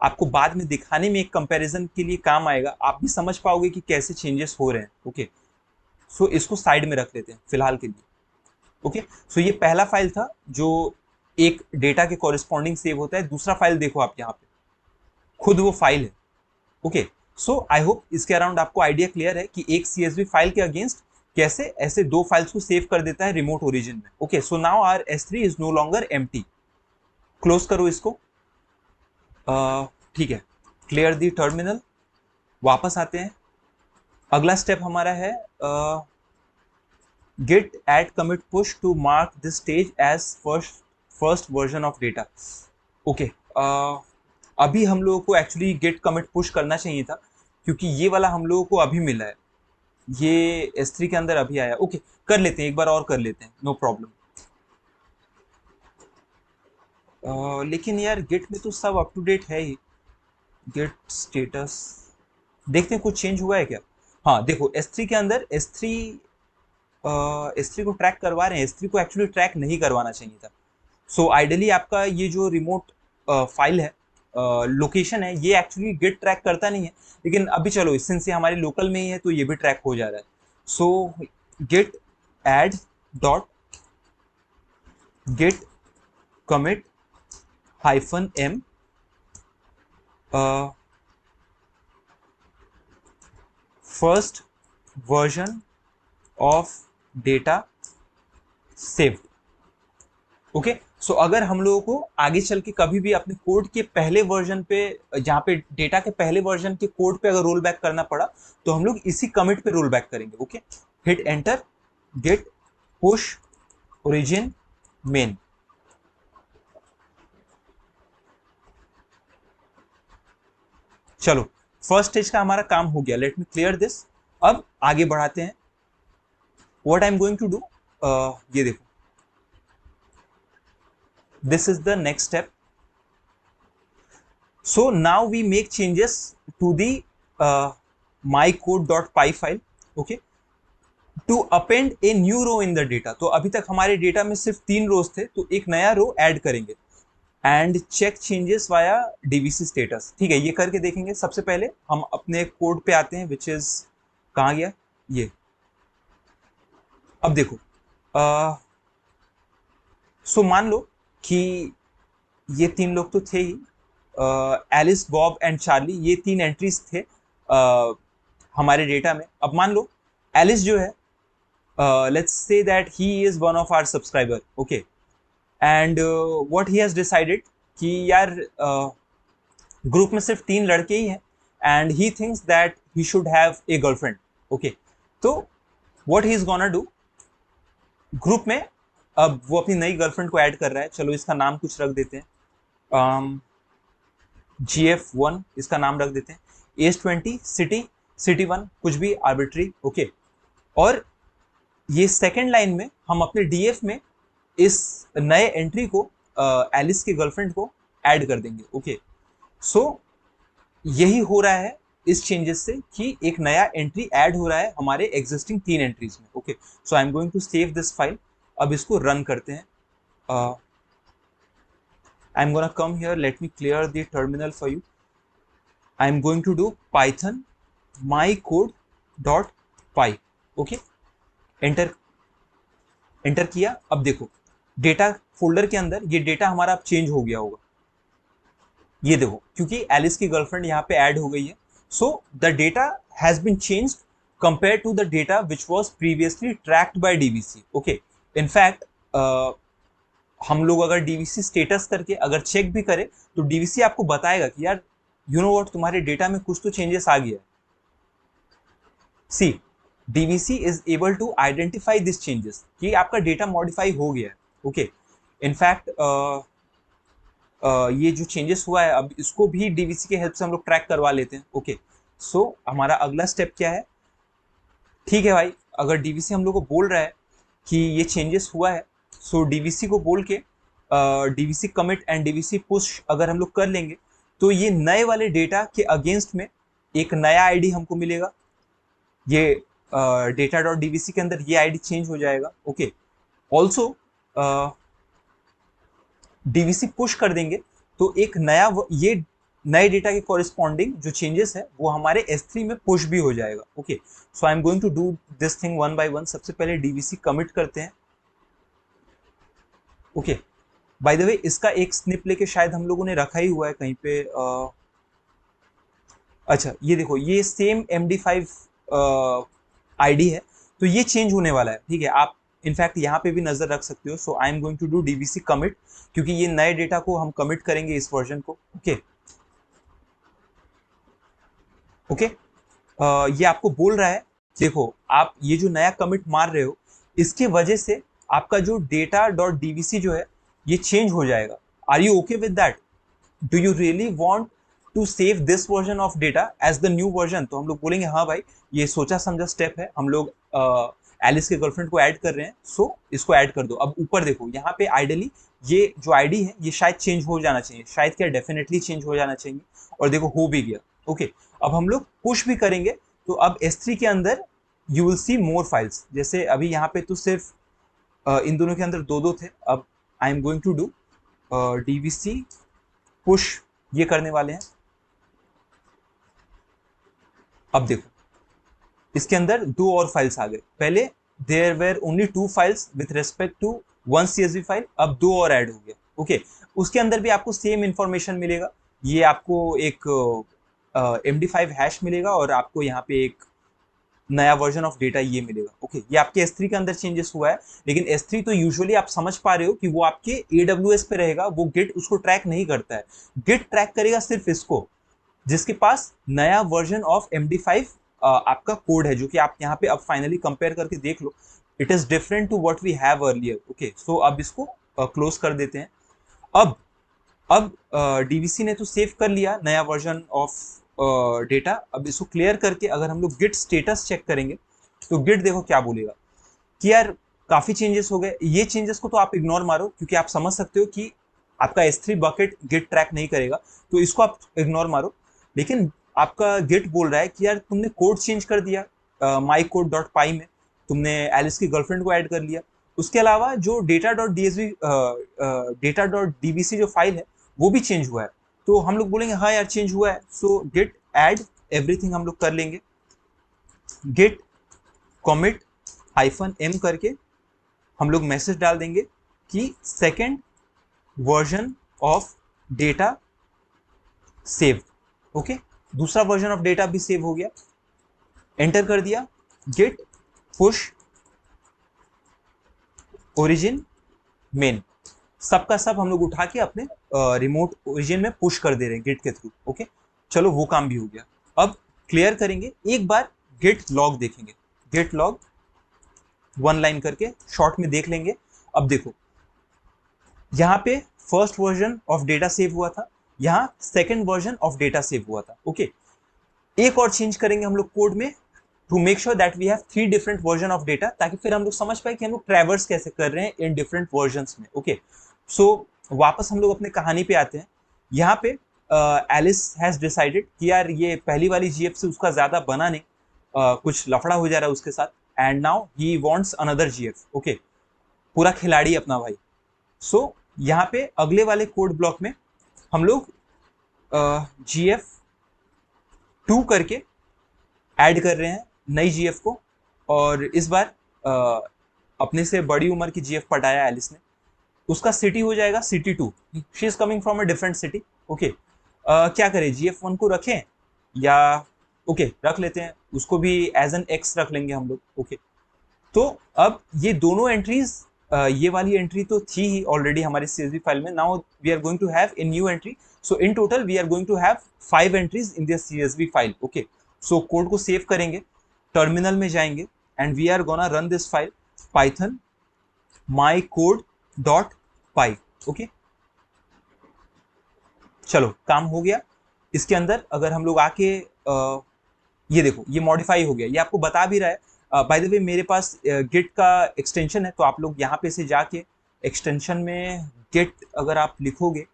आपको बाद में दिखाने में एक कंपैरिजन के लिए काम आएगा, आप भी समझ पाओगे कि कैसे चेंजेस हो रहे हैं। ओके, सो इसको साइड में रख लेते हैं फिलहाल के लिए। ओके, सो ये पहला फाइल था जो एक डेटा के कॉरेस्पॉन्डिंग सेव होता है। दूसरा फाइल देखो आप यहाँ पे, खुद वो फाइल है। ओके, सो आई होप इसके अराउंड आपको आइडिया क्लियर है कि एक CSV फाइल के अगेंस्ट कैसे ऐसे 2 फाइल्स को सेव कर देता है रिमोट ओरिजिन में। Okay, so now our S3 is no longer empty. Close करो इसको। ठीक है, क्लियर दी टर्मिनल। वापस आते हैं। अगला स्टेप हमारा है git add commit push to mark this stage as first version of data। Okay, अभी हम लोगों को एक्चुअली git commit push करना चाहिए था, क्योंकि ये वाला हम लोगों को अभी मिला है, ये S3 के अंदर अभी आया। ओके, कर लेते हैं, एक बार और कर लेते हैं, नो प्रॉब्लम। लेकिन यार गिट में तो सब अप टू डेट है ही। गिट स्टेटस देखते हैं कुछ चेंज हुआ है क्या। हाँ देखो, S3 के अंदर S3 को ट्रैक करवा रहे हैं। S3 को एक्चुअली ट्रैक नहीं करवाना चाहिए था। सो आइडियली आपका ये जो रिमोट फाइल है, लोकेशन है, ये एक्चुअली गिट ट्रैक करता नहीं है, लेकिन अभी चलो सिंस ये हमारे लोकल में ही है तो ये भी ट्रैक हो जा रहा है। So git add dot git commit -m first version of data saved. Okay, so अगर हम लोगों को आगे चल के कभी भी अपने कोड के पहले वर्जन पे, जहाँ पे डेटा के पहले वर्जन के कोड पे अगर रोल बैक करना पड़ा तो हम लोग इसी कमिट पे रोल बैक करेंगे। Okay, hit enter, Git push origin main. चलो, फर्स्ट स्टेज का हमारा काम हो गया। Let me clear this. अब आगे बढ़ाते हैं। What I am going to do, ये देखो, this is the next step. So now we make changes to the mycode.py file, okay, to append a new row in the data। तो अभी तक हमारे डेटा में सिर्फ 3 रोज थे, तो एक नया रो ऐड करेंगे and check changes via DVC status. ठीक है, ये करके देखेंगे। सबसे पहले हम अपने कोड पे आते हैं, विच इज कहाँ गया ये। अब देखो, सो मान लो कि ये 3 लोग तो थे ही, एलिस, बॉब एंड चार्ली, ये 3 एंट्रीज थे हमारे डेटा में। अब मान लो एलिस जो है, let's say that he is one of our subscriber. Okay, and what he has decided कि यार ग्रुप में सिर्फ 3 लड़के ही हैं and he thinks that he should have a girlfriend. Okay, so what he is gonna do, group में अब वो अपनी नई गर्लफ्रेंड को ऐड कर रहा है। चलो इसका नाम कुछ रख देते हैं, GF1 इसका नाम रख देते हैं, AS20 सिटी 1 कुछ भी आर्बिट्री, ओके। और ये सेकेंड लाइन में हम अपने DF में इस नए एंट्री को एलिस के गर्लफ्रेंड को ऐड कर देंगे, ओके। सो यही हो रहा है इस चेंजेस से कि एक नया एंट्री ऐड हो रहा है हमारे एग्जिस्टिंग 3 एंट्रीज में, okay. So I am going to save this file. अब इसको रन करते हैं। I am gonna come here, let me clear the terminal for you. I am going to do python mycode.py, okay. Enter किया। अब देखो data folder के अंदर ये डेटा हमारा अब चेंज हो गया होगा, ये देखो, क्योंकि एलिस की गर्लफ्रेंड यहाँ पे ऐड हो गई है। So the data has been changed compare to the data which was previously tracked by DVC, okay. In fact हम लोग अगर डीवीसी स्टेटस करके अगर चेक भी करें तो डीवीसी आपको बताएगा कि यार यू नो व्हाट, तुम्हारे डेटा में कुछ तो चेंजेस आ गया है। See DVC is able to identify this changes कि आपका डेटा मॉडिफाई हो गया है, ओके। इनफैक्ट ये जो चेंजेस हुआ है अब इसको भी डीवीसी के हेल्प से हम लोग ट्रैक करवा लेते हैं, ओके। सो हमारा अगला स्टेप क्या है? ठीक है भाई, अगर डीवीसी हम लोग को बोल रहा है कि ये चेंजेस हुआ है, सो डीवीसी को बोल के DVC commit and DVC push अगर हम लोग कर लेंगे तो ये नए वाले डेटा के अगेंस्ट में एक नया आईडी हमको मिलेगा। ये डेटा डॉट डीवीसी के अंदर ये आईडी चेंज हो जाएगा, ओके। ऑल्सो डीवीसी पुश कर देंगे तो एक नया ये नए डेटा के कॉरेस्पॉन्डिंग जो चेंजेस है वो हमारे S3 में पुश भी हो जाएगा, okay. So I am going to do this thing one by one. सबसे पहले डीवीसी कमिट करते हैं, ओके। बाय द वे इसका एक स्निप लेके शायद हम लोगों ने रखा ही हुआ है कहीं पे। अच्छा ये देखो, ये सेम MD5 आईडी है, तो ये चेंज होने वाला है, ठीक है। आप इनफैक्ट यहाँ पे भी नजर रख सकते हो। So I am going to do DVC commit, क्योंकि ये नए डेटा को हम कमिट करेंगे इस वर्जन को, ओके। ओके ये आपको बोल रहा है, देखो आप ये जो नया कमिट मार रहे हो इसके वजह से आपका जो डेटा डॉट डीवीसी जो है ये चेंज हो जाएगा। Are you okay with that? Do you really want to save this version of data as the new version? तो हम लोग बोलेंगे हाँ भाई, ये सोचा समझा स्टेप है, हम लोग एलिस के गर्लफ्रेंड को ऐड कर रहे हैं, सो इसको ऐड कर दो। अब ऊपर देखो यहाँ पे आइडियली ये जो आईडी है ये शायद चेंज हो जाना चाहिए, शायद क्या डेफिनेटली चेंज हो जाना चाहिए, और देखो हो भी गया, ओके। अब हम लोग पुश भी करेंगे तो अब S3 के अंदर you will C more files. जैसे अभी यहाँ पे तो सिर्फ इन दोनों के अंदर दो थे। अब I am going to do DVC push, ये करने वाले हैं। अब देखो इसके अंदर 2 और फाइल्स आ गए। पहले there were only 2 files with respect to 1 CSV file, अब 2 और ऐड हो गया, ओके। उसके अंदर भी आपको सेम इंफॉर्मेशन मिलेगा। ये आपको एक MD5 हैश मिलेगा और आपको यहाँ पे एक नया वर्जन ऑफ डेटा ये मिलेगा, ओके। ये आपके S3 के अंदर चेंजेस हुआ है, लेकिन S3 तो यूजुअली आप समझ पा रहे हो कि वो आपके AWS पे रहेगा, वो गिट उसको ट्रैक नहीं करता है। गिट ट्रैक करेगा सिर्फ इसको जिसके पास नया वर्जन ऑफ MD5 आपका कोड है, जो कि आप यहाँ पे अब फाइनली कंपेयर करके देख लो, it is different to what we have earlier, okay. So अब इसको क्लोज कर देते हैं। अब डीवीसी ने तो सेव कर लिया नया वर्जन ऑफ डेटा। अब इसको क्लियर करके अगर हम लोग गिट स्टेटस चेक करेंगे तो गिट देखो क्या बोलेगा कि यार काफी चेंजेस हो गए। ये चेंजेस को तो आप इग्नोर मारो, क्योंकि आप समझ सकते हो कि आपका S3 बकेट गिट ट्रैक नहीं करेगा, तो इसको आप इग्नोर मारो। लेकिन आपका गिट बोल रहा है कि यार तुमने कोड चेंज कर दिया mycode.py में, तुमने एलिस की गर्लफ्रेंड को ऐड कर लिया। उसके अलावा जो डेटा डॉट डीवीसी जो फाइल है वो भी चेंज हुआ है। तो हम लोग बोलेंगे हाँ यार चेंज हुआ है। सो गिट ऐड एवरीथिंग हम लोग कर लेंगे, गिट कॉमिट -m करके हम लोग मैसेज डाल देंगे कि second version of data save, okay. दूसरा वर्जन ऑफ डेटा भी सेव हो गया। एंटर कर दिया, गिट पुश ओरिजिन मेन, सबका सब हम लोग उठा के अपने रिमोट ओरिजिन में पुश कर दे रहे हैं गिट के थ्रू, ओके। चलो वो काम भी हो गया। अब क्लियर करेंगे एक बार, गिट लॉग देखेंगे, गिट लॉग 1 लाइन करके शॉर्ट में देख लेंगे। अब देखो यहाँ पे first version of data save हुआ था, यहाँ second version of data save हुआ था। ओके, एक और चेंज करेंगे हम लोग कोड में to make sure that we have 3 different version of data, ताकि फिर हम लोग समझ पाए कि हम लोग ट्रैवर्स कैसे कर रहे हैं इन डिफरेंट वर्जन्स में। ओके, सो वापस हम लोग अपने कहानी पे आते हैं। यहाँ पे एलिस हैज डिसाइडेड कि यार ये पहली वाली जीएफ से उसका ज्यादा बना नहीं, कुछ लफड़ा हो जा रहा है उसके साथ, and now he wants another GF. Okay, पूरा खिलाड़ी अपना भाई। सो यहाँ पे अगले वाले कोड ब्लॉक में हम लोग जीएफ 2 करके ऐड कर रहे हैं नई जीएफ को, और इस बार अपने से बड़ी उम्र की जीएफ पटाया एलिस ने। उसका सिटी हो जाएगा city 2। She is coming from a different city. Okay, क्या करें, जीएफ 1 को रखें या ओके रख लेते हैं, उसको भी एज एन एक्स रख लेंगे हम लोग। ओके, तो अब ये दोनों एंट्रीज, ये वाली एंट्री तो थी ही ऑलरेडी हमारे CSV फाइल में। Now we are going to have a new entry, so in total we are going to have 5 entries in this CSV file. Okay, so code को सेव करेंगे, terminal में जाएंगे, and we are gonna run this file Python my code dot py. Okay, चलो काम हो गया। इसके अंदर अगर हम लोग आके ये देखो ये मॉडिफाई हो गया, ये आपको बता भी रहा है। बाय द वे मेरे पास गिट का एक्सटेंशन है, तो आप लोग यहाँ पे से जाके एक्सटेंशन में गिट अगर आप लिखोगे,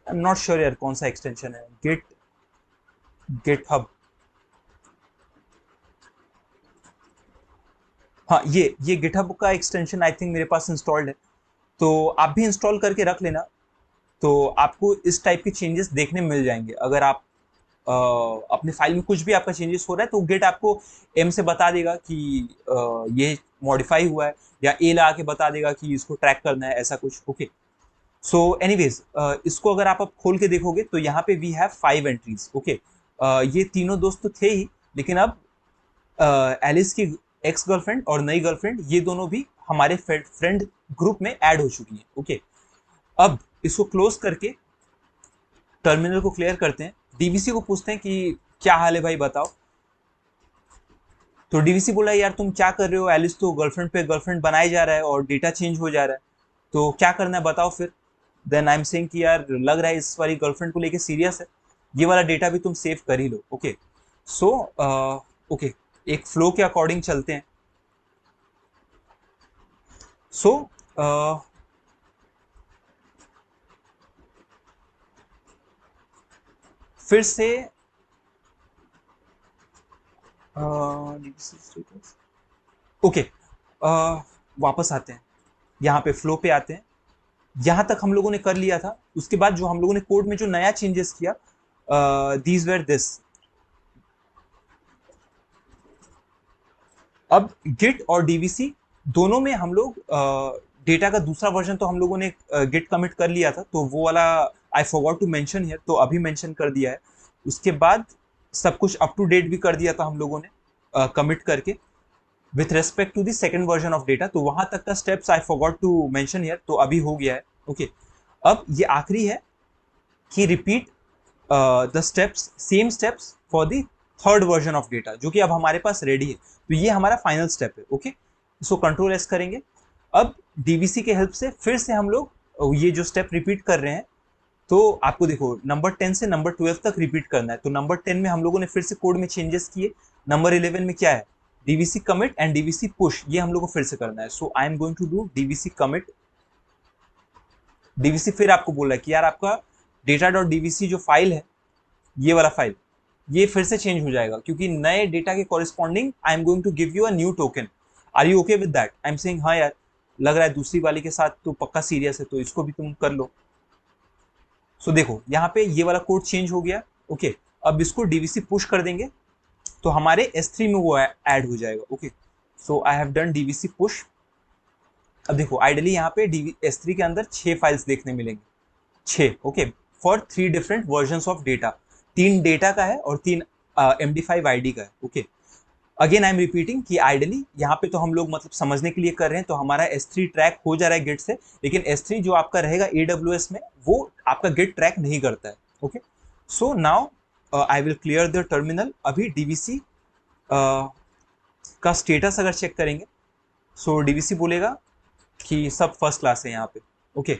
आई एम नॉट श्योर यार कौन सा एक्सटेंशन है, गिटहब, हाँ ये गिटहब का एक्सटेंशन आई थिंक मेरे पास इंस्टॉल्ड है, तो आप भी इंस्टॉल करके रख लेना। तो आपको इस टाइप के चेंजेस देखने मिल जाएंगे। अगर आप अपने फाइल में कुछ भी आपका चेंजेस हो रहा है, तो गिट आपको एम से बता देगा कि ये मॉडिफाई हुआ है, या ए लगा के बता देगा कि इसको ट्रैक करना है, ऐसा कुछ। ओके, सो एनीवेज इसको अगर आप अब खोल के देखोगे तो यहाँ पे वी हैव 5 एंट्रीज। ओके, ये तीनों दोस्त तो थे ही, लेकिन अब एलिस की एक्स गर्लफ्रेंड और नई गर्लफ्रेंड ये दोनों भी हमारे फ्रेंड ग्रुप में ऐड हो चुकी हैं। ओके, अब इसको क्लोज करके टर्मिनल को क्लियर करते हैं, डीवीसी को पूछते हैं कि क्या हाल है भाई बताओ। तो डीवीसी बोला यार तुम क्या कर रहे हो, एलिस तो गर्लफ्रेंड पे गर्लफ्रेंड बनाए जा रहा है और डेटा चेंज हो जा रहा है, तो क्या करना है बताओ फिर। देन आई एम सेइंग कि यार लग रहा है इस वाली गर्लफ्रेंड को लेके सीरियस है, ये वाला डेटा भी तुम सेव कर ही लो। ओके, सो ओके एक फ्लो के अकॉर्डिंग चलते हैं। सो फिर से ओके वापस आते हैं, यहाँ पे फ्लो पे आते हैं। यहाँ तक हम लोगों ने कर लिया था। उसके बाद जो हम लोगों ने कोड में जो नया चेंजेस किया, दीज वेर दिस। अब गिट और डीवीसी दोनों में हम लोग डेटा का दूसरा वर्जन तो हम लोगों ने गिट कमिट कर लिया था, तो वो वाला I forgot to mention here, तो अभी मेंशन कर दिया है। उसके बाद सब कुछ अप टू डेट भी कर दिया था हम लोगों ने कमिट करके with respect to the second version of data, तो वहां तक का steps I forgot to mention here, तो अभी हो गया है। ओके, अब ये आखिरी है कि repeat the steps, same steps for the third version of data, जो कि अब हमारे पास रेडी है। तो ये हमारा फाइनल स्टेप है। ओके, सो कंट्रोल एस करेंगे। अब डीवीसी के हेल्प से फिर से हम लोग ये जो स्टेप रिपीट कर रहे हैं, तो आपको देखो नंबर 10 से नंबर 12 तक रिपीट करना है। तो नंबर 10 में हम लोगों ने फिर से कोड में चेंजेस किए, नंबर 11 में क्या है, DVC commit and DVC push, ये हम लोग को फिर से करना है। So I am going to do DVC commit. DVC फिर आपको बोल रहा है कि यार आपका data.dvc जो फाइल है, ये वाला फाइल, ये फिर से चेंज हो जाएगा, क्योंकि नए डेटा के corresponding I am going to give you a new token. Are you okay with that? I am saying हाँ यार, लग रहा है दूसरी वाली के साथ तो पक्का सीरियस है, तो इसको भी तुम कर लो। सो देखो यहाँ पे ये वाला कोड चेंज हो गया। ओके, अब इसको डीवीसी पुश कर देंगे तो हमारे S3 में वो ऐड हो जाएगा। Okay, so I have done DVC push. अब देखो आइडियली यहाँ पे S3 के अंदर 6 फाइल्स देखने मिलेंगे, 6। Okay, for 3 different versions of data, 3 data का है और 3 MD5 ID का है। Okay, again I am repeating कि आइडियली यहाँ पे तो हम लोग मतलब समझने के लिए कर रहे हैं, तो हमारा S3 ट्रैक हो जा रहा है गिट से, लेकिन S3 जो आपका रहेगा AWS में, वो आपका गिट ट्रैक नहीं करता है। Okay, so now I will clear the terminal. अभी डीवीसी का स्टेटस अगर चेक करेंगे, सो डीवीसी बोलेगा कि सब फर्स्ट क्लास है यहाँ पे। ओके,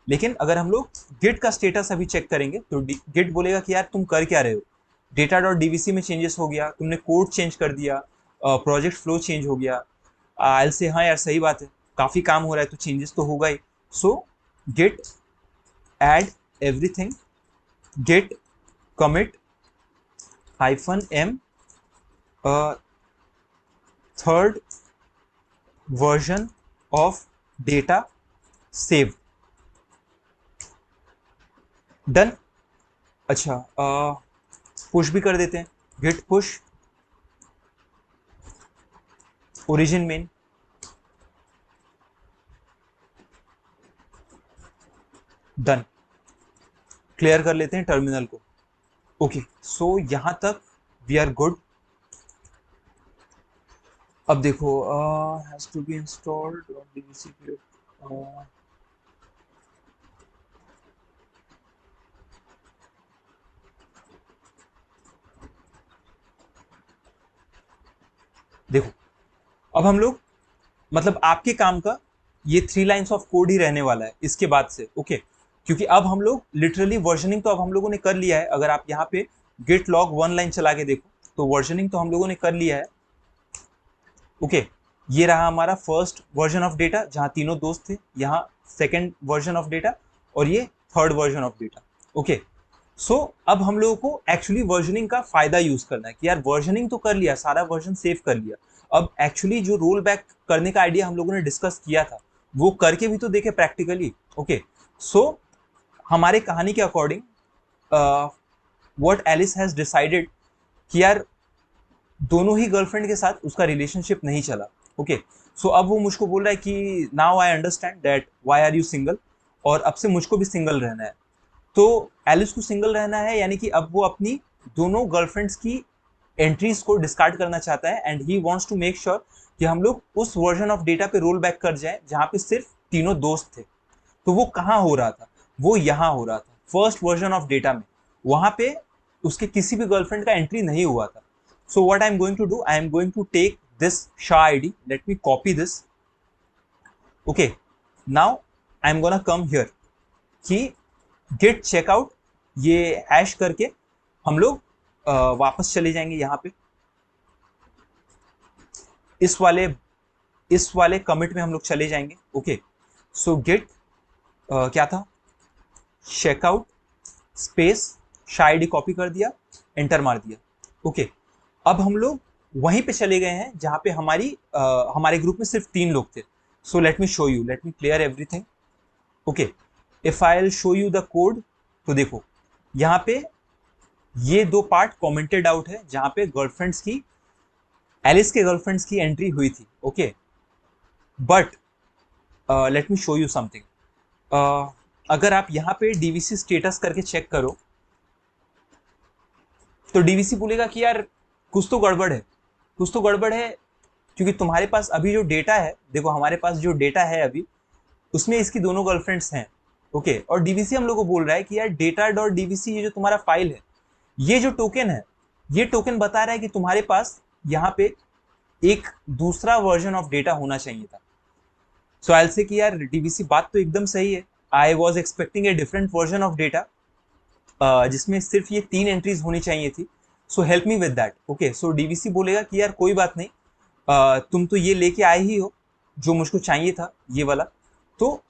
लेकिन अगर हम लोग गिट का स्टेटस अभी चेक करेंगे तो गिट बोलेगा कि यार तुम कर क्या रहे हो, डेटा डॉट डीवीसी में चेंजेस हो गया, तुमने कोड चेंज कर दिया, प्रोजेक्ट फ्लो चेंज हो गया। आई से हाँ यार सही बात है, काफी काम हो रहा है तो चेंजेस तो होगा ही। So git add everything, git commit -m third version of data saved, done. अच्छा पुश भी कर देते हैं, git push origin main, done. Clear कर लेते हैं टर्मिनल को। ओके सो यहां तक वी आर गुड। अब देखो has to be installed on DVC plate. देखो अब हम लोग मतलब आपके काम का ये 3 लाइंस ऑफ कोड ही रहने वाला है इसके बाद से, ओके क्योंकि अब हम लोग लिटरली वर्जनिंग तो अब हम लोगों ने कर लिया है। अगर आप यहाँ पे गिट लॉग 1 लाइन चला के देखो तो वर्जनिंग तो हम लोगों ने कर लिया है, ओके। ये रहा हमारा फर्स्ट वर्जन ऑफ डेटा जहां तीनों दोस्त थे, यहाँ सेकेंड वर्जन ऑफ डेटा और ये third version of data, okay. So अब हम लोगों को एक्चुअली वर्जनिंग का फायदा यूज करना है कि यार वर्जनिंग तो कर लिया, सारा वर्जन सेव कर लिया, अब एक्चुअली जो रोल बैक करने का आइडिया हम लोगों ने डिस्कस किया था वो करके भी तो देखे प्रैक्टिकली, ओके। सो हमारे कहानी के according what Alice has decided कि यार दोनों ही गर्लफ्रेंड के साथ उसका रिलेशनशिप नहीं चला, ओके। सो अब वो मुझको बोल रहा है कि now I understand that why are you single, और अब से मुझको भी सिंगल रहना है। तो एलिस को सिंगल रहना है यानी कि अब वो अपनी दोनों गर्लफ्रेंड्स की एंट्रीज को डिस्कार्ड करना चाहता है and he wants to make sure कि हम लोग उस वर्जन ऑफ डेटा पे रोल बैक कर जाए जहां पे सिर्फ तीनों दोस्त थे। तो वो कहाँ हो रहा था, वो यहाँ हो रहा था फर्स्ट वर्जन ऑफ डेटा में, वहां पे उसके किसी भी गर्लफ्रेंड का एंट्री नहीं हुआ था। So what I am going to do, I am going to take this SHA ID, let me copy this, okay. Now I am gonna come here कि गेट चेकआउट, ये हैश करके हम लोग वापस चले जाएंगे यहाँ पे इस वाले कमिट में हम लोग चले जाएंगे, ओके। सो गेट क्या था, चेकआउट स्पेस शायद कॉपी कर दिया, एंटर मार दिया, ओके। अब हम लोग वहीं पे चले गए हैं जहां पे हमारे ग्रुप में सिर्फ 3 लोग थे। सो let me show you, late me clear everything, okay. If I will show you the code, तो देखो यहाँ पे ये 2 पार्ट कमेंटेड आउट है जहां पे गर्लफ्रेंड्स की, एलिस के गर्लफ्रेंड्स की एंट्री हुई थी, okay. But let me show you something, अगर आप यहाँ पे डीवीसी स्टेटस करके चेक करो तो डीवीसी बोलेगा कि यार कुछ तो गड़बड़ है, कुछ तो गड़बड़ है, क्योंकि तुम्हारे पास अभी जो डेटा है, देखो हमारे पास जो डेटा है अभी उसमें इसकी दोनों गर्लफ्रेंड्स हैं, ओके। और डीवीसी हम लोग को बोल रहा है कि यार डेटा डॉट डीवीसी ये जो तुम्हारा फाइल है, ये जो टोकन है, ये टोकन बता रहा है कि तुम्हारे पास यहाँ पे एक दूसरा वर्जन ऑफ डेटा होना चाहिए था। सो आई विल से कि यार डीवीसी बात तो एकदम सही है, I was expecting a different version of data जिसमें सिर्फ ये 3 एंट्रीज होनी चाहिए थी, so help me with that, okay. So DVC बोलेगा कि यार कोई बात नहीं, तुम तो ये लेके आए ही हो जो मुझको चाहिए था, ये वाला, तो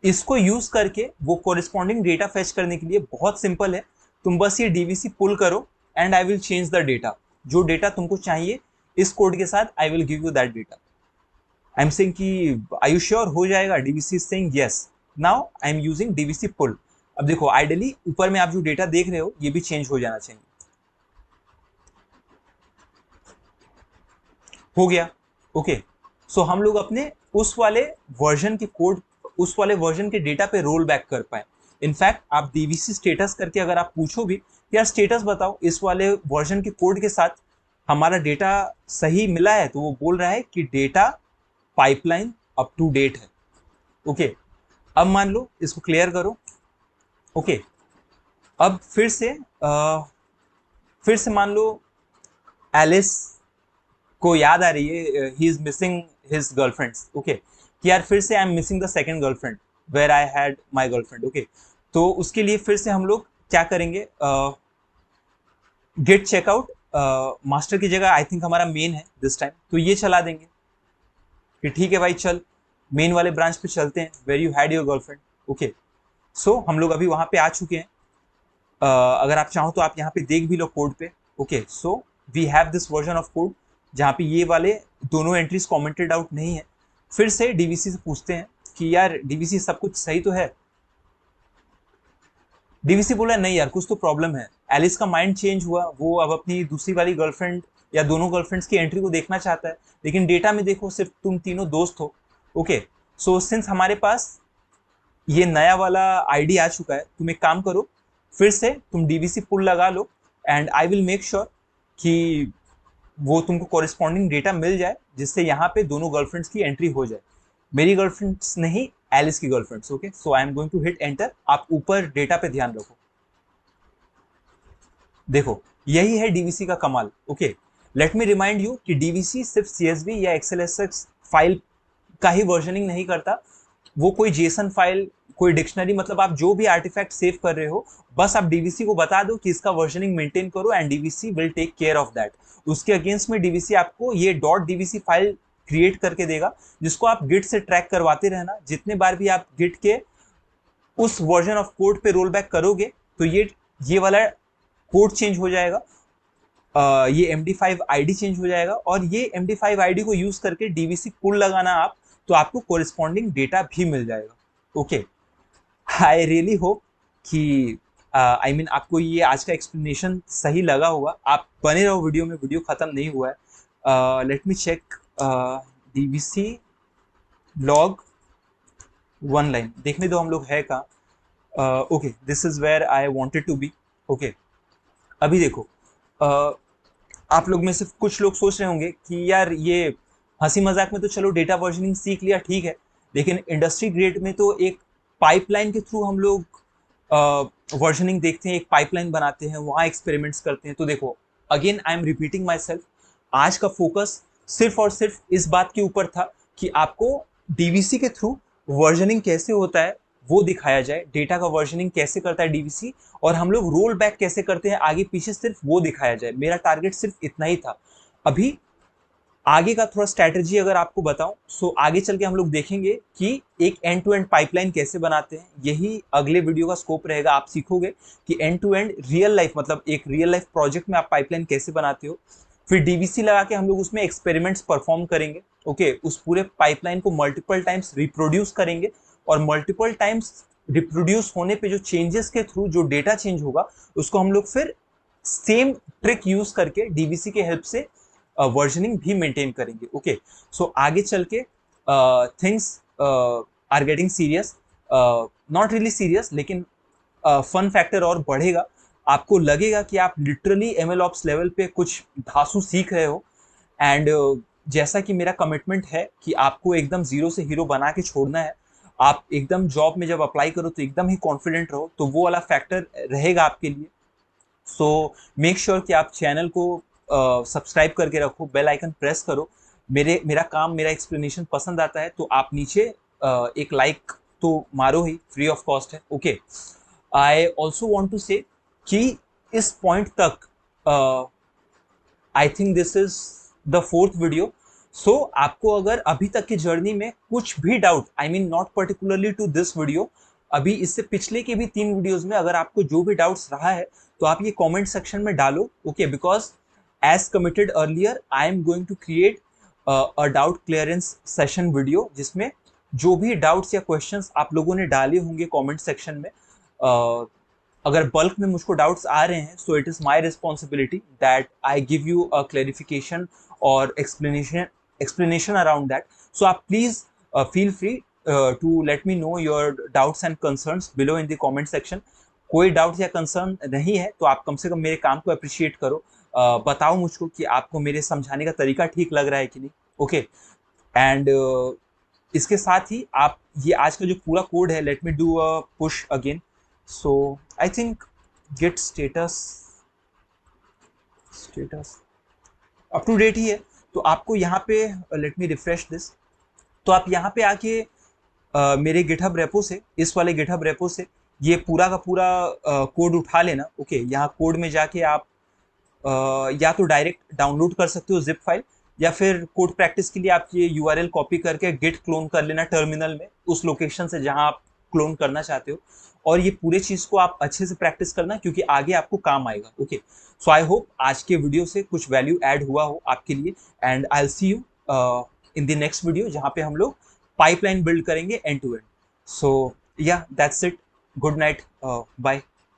इसको यूज करके वो कोरिस्पॉन्डिंग डेटा फेच करने के लिए बहुत सिंपल है, तुम बस ये डीवीसी पुल करो and I will change the data, जो डेटा तुमको चाहिए इस कोड के साथ I will give you that data. I am saying कि आर यू श्योर हो जाएगा, DVC is saying yes, now I am using DVC pull. अब देखो आइडियली ऊपर में आप जो डेटा देख रहे हो ये भी चेंज हो जाना चाहिए, हो गया, ओके। सो हम लोग अपने उस वाले वर्जन के कोड, उस वाले वर्जन के डेटा पे रोल बैक कर पाए। इनफैक्ट आप डीवीसी स्टेटस करके अगर आप पूछो भी यार स्टेटस बताओ इस वाले वर्जन के कोड के साथ हमारा डेटा सही मिला है, तो वो बोल रहा है कि data pipeline up to date है, ओके। अब मान लो इसको क्लियर करो, ओके। अब फिर से मान लो एलिस को याद आ रही है he is missing his girlfriends, okay, कि यार फिर से I am missing the second girlfriend, where I had my girlfriend. Okay, तो उसके लिए फिर से हम लोग क्या करेंगे, गेट चेकआउट मास्टर की जगह आई थिंक हमारा मेन है दिस टाइम, तो ये चला देंगे कि ठीक है भाई चल मेन वाले ब्रांच पे चलते हैं, where you had your girlfriend. Okay, so हम लोग अभी वहां पे आ चुके हैं। अगर आप चाहो तो आप यहाँ पे देख भी लो कोड पे। Okay, so we have this version of code जहाँ पे ये वाले दोनों एंट्रीज कमेंटेड आउट नहीं है। फिर से डीवीसी से पूछते हैं कि यार डीवीसी सब कुछ सही तो है। डीवीसी बोला नहीं यार कुछ तो प्रॉब्लम है, एलिस का माइंड चेंज हुआ, वो अब अपनी दूसरी वाली गर्लफ्रेंड या दोनों गर्लफ्रेंड्स की एंट्री को देखना चाहता है, लेकिन डेटा में देखो सिर्फ तुम तीनों दोस्त हो। ओके, सो सिंस हमारे पास ये नया वाला आईडी आ चुका है, तुम एक काम करो, फिर से तुम डीवीसी पुल लगा लो and I will make sure कि वो तुमको कॉरेस्पॉन्डिंग डेटा मिल जाए जिससे यहाँ पे दोनों गर्लफ्रेंड्स की एंट्री हो जाए। मेरी गर्लफ्रेंड्स नहीं, एलिस की girlfriends. Okay, so I am going to hit enter. आप ऊपर डेटा पे ध्यान रखो, देखो यही है डीवीसी का कमाल। Okay, let me remind you कि डीवीसी सिर्फ सीएसवी या एक्सएलएसएक्स फाइल का ही वर्जनिंग नहीं करता, वो कोई जेसन फाइल, कोई डिक्शनरी, मतलब आप जो भी आर्टिफैक्ट सेव कर रहे हो बस आप डीवीसी को बता दो कि इसका वर्जनिंग मेंटेन करो and DVC will take care of that. उसके अगेंस्ट में डीवीसी आपको ये डॉट डीवीसी फाइल क्रिएट करके देगा जिसको आप गिट से ट्रैक करवाते रहना। जितने बार भी आप गिट के उस वर्जन ऑफ कोड पे रोल बैक करोगे तो ये वाला कोड चेंज हो जाएगा, ये MD5 आईडी चेंज हो जाएगा और ये MD5 आईडी को यूज करके डीवीसी पुल लगाना आप, तो आपको कोरिस्पॉन्डिंग डेटा भी मिल जाएगा। ओके, आई रियली होप कि आई मीन आपको ये आज का एक्सप्लेनेशन सही लगा होगा। आप बने रहो वीडियो में, वीडियो खत्म नहीं हुआ है। Let me check DVC log one line, देखने दो हम लोग है कहाँ। Okay, this is where I wanted to be. Okay, अभी देखो आप लोग में से कुछ लोग सोच रहे होंगे कि यार ये हंसी मजाक में तो चलो डेटा वर्जनिंग सीख लिया ठीक है, लेकिन इंडस्ट्री ग्रेड में तो एक पाइपलाइन के थ्रू हम लोग वर्जनिंग देखते हैं, एक पाइपलाइन बनाते हैं, वहाँ एक्सपेरिमेंट्स करते हैं। तो देखो again I am repeating my self, आज का फोकस सिर्फ और सिर्फ इस बात के ऊपर था कि आपको डीवीसी के थ्रू वर्जनिंग कैसे होता है वो दिखाया जाए, डेटा का वर्जनिंग कैसे करता है डीवीसी और हम लोग रोल बैक कैसे करते हैं आगे पीछे, सिर्फ वो दिखाया जाए। मेरा टारगेट सिर्फ इतना ही था। अभी आगे का थोड़ा स्ट्रैटेजी अगर आपको बताऊं, सो आगे चल के हम लोग देखेंगे कि एक एंड टू एंड पाइपलाइन कैसे बनाते हैं, यही अगले वीडियो का स्कोप रहेगा। आप सीखोगे कि end to end real life, मतलब एक रियल लाइफ प्रोजेक्ट में आप पाइपलाइन कैसे बनाते हो। फिर डीवीसी लगा के हम लोग उसमें एक्सपेरिमेंट्स परफॉर्म करेंगे। ओके, उस पूरे पाइपलाइन को मल्टीपल टाइम्स रिप्रोड्यूस करेंगे और मल्टीपल टाइम्स रिप्रोड्यूस होने पे जो चेंजेस के थ्रू जो डेटा चेंज होगा उसको हम लोग फिर सेम ट्रिक यूज करके डीवीसी के हेल्प से वर्जनिंग भी मेंटेन करेंगे। ओके, सो आगे चल के things are getting serious, not really serious, लेकिन फन फैक्टर और बढ़ेगा। आपको लगेगा कि आप लिटरली एमएल ऑप्स लेवल पे कुछ धांसू सीख रहे हो एंड जैसा कि मेरा कमिटमेंट है कि आपको एकदम जीरो से हीरो बना के छोड़ना है, आप एकदम जॉब में जब अप्लाई करो तो एकदम ही कॉन्फिडेंट रहो, तो वो वाला फैक्टर रहेगा आपके लिए। सो मेक श्योर कि आप चैनल को सब्सक्राइब करके रखो, बेल आइकन प्रेस करो। मेरा काम, मेरा एक्सप्लेनेशन पसंद आता है तो आप नीचे एक लाइक तो मारो ही, फ्री ऑफ कॉस्ट है। Okay, I also want to say कि इस पॉइंट तक I think this is the fourth video. So आपको अगर अभी तक की जर्नी में कुछ भी doubt, I mean not particularly to this video, अभी इससे पिछले के भी 3 वीडियोस में अगर आपको जो भी डाउट्स रहा है तो आप ये कमेंट सेक्शन में डालो। Okay, because as committed earlier I am going to create a doubt clearance session video जिसमें जो भी डाउट्स या क्वेश्चंस आप लोगों ने डाले होंगे कमेंट सेक्शन में, अगर बल्क में मुझको डाउट्स आ रहे हैं, so it is my responsibility that I give you a clarification और एक्सप्लेनेशन अराउंड दैट। सो आप please feel free to let me know your doubts and concerns below in the comment section. कोई doubt या concern नहीं है तो आप कम से कम मेरे काम को अप्रिशिएट करो, बताओ मुझको कि आपको मेरे समझाने का तरीका ठीक लग रहा है कि नहीं। ओके, एंड इसके साथ ही आप ये आज का जो पूरा कोड है, let me do a push again. So I think git status up to date ही है, तो आपको यहाँ पे लेट मी रिफ्रेश दिस, तो आप यहाँ पे आके मेरे गिटहब रेपो से, इस वाले गिटहब रेपो से ये पूरा का पूरा कोड उठा लेना। ओके, यहाँ कोड में जाके आप या तो डायरेक्ट डाउनलोड कर सकते हो जिप फाइल, या फिर कोड प्रैक्टिस के लिए आप ये यूआरएल कॉपी करके गिट क्लोन कर लेना टर्मिनल में उस लोकेशन से जहां आप क्लोन करना चाहते हो। और ये पूरे चीज को आप अच्छे से प्रैक्टिस करना, क्योंकि आगे आपको काम आएगा। ओके, सो आई होप आज के वीडियो से कुछ वैल्यू ऐड हुआ हो आपके लिए, and I will see you in the next video जहां पे हम लोग पाइपलाइन बिल्ड करेंगे end to end. So yeah that's it, good night, bye.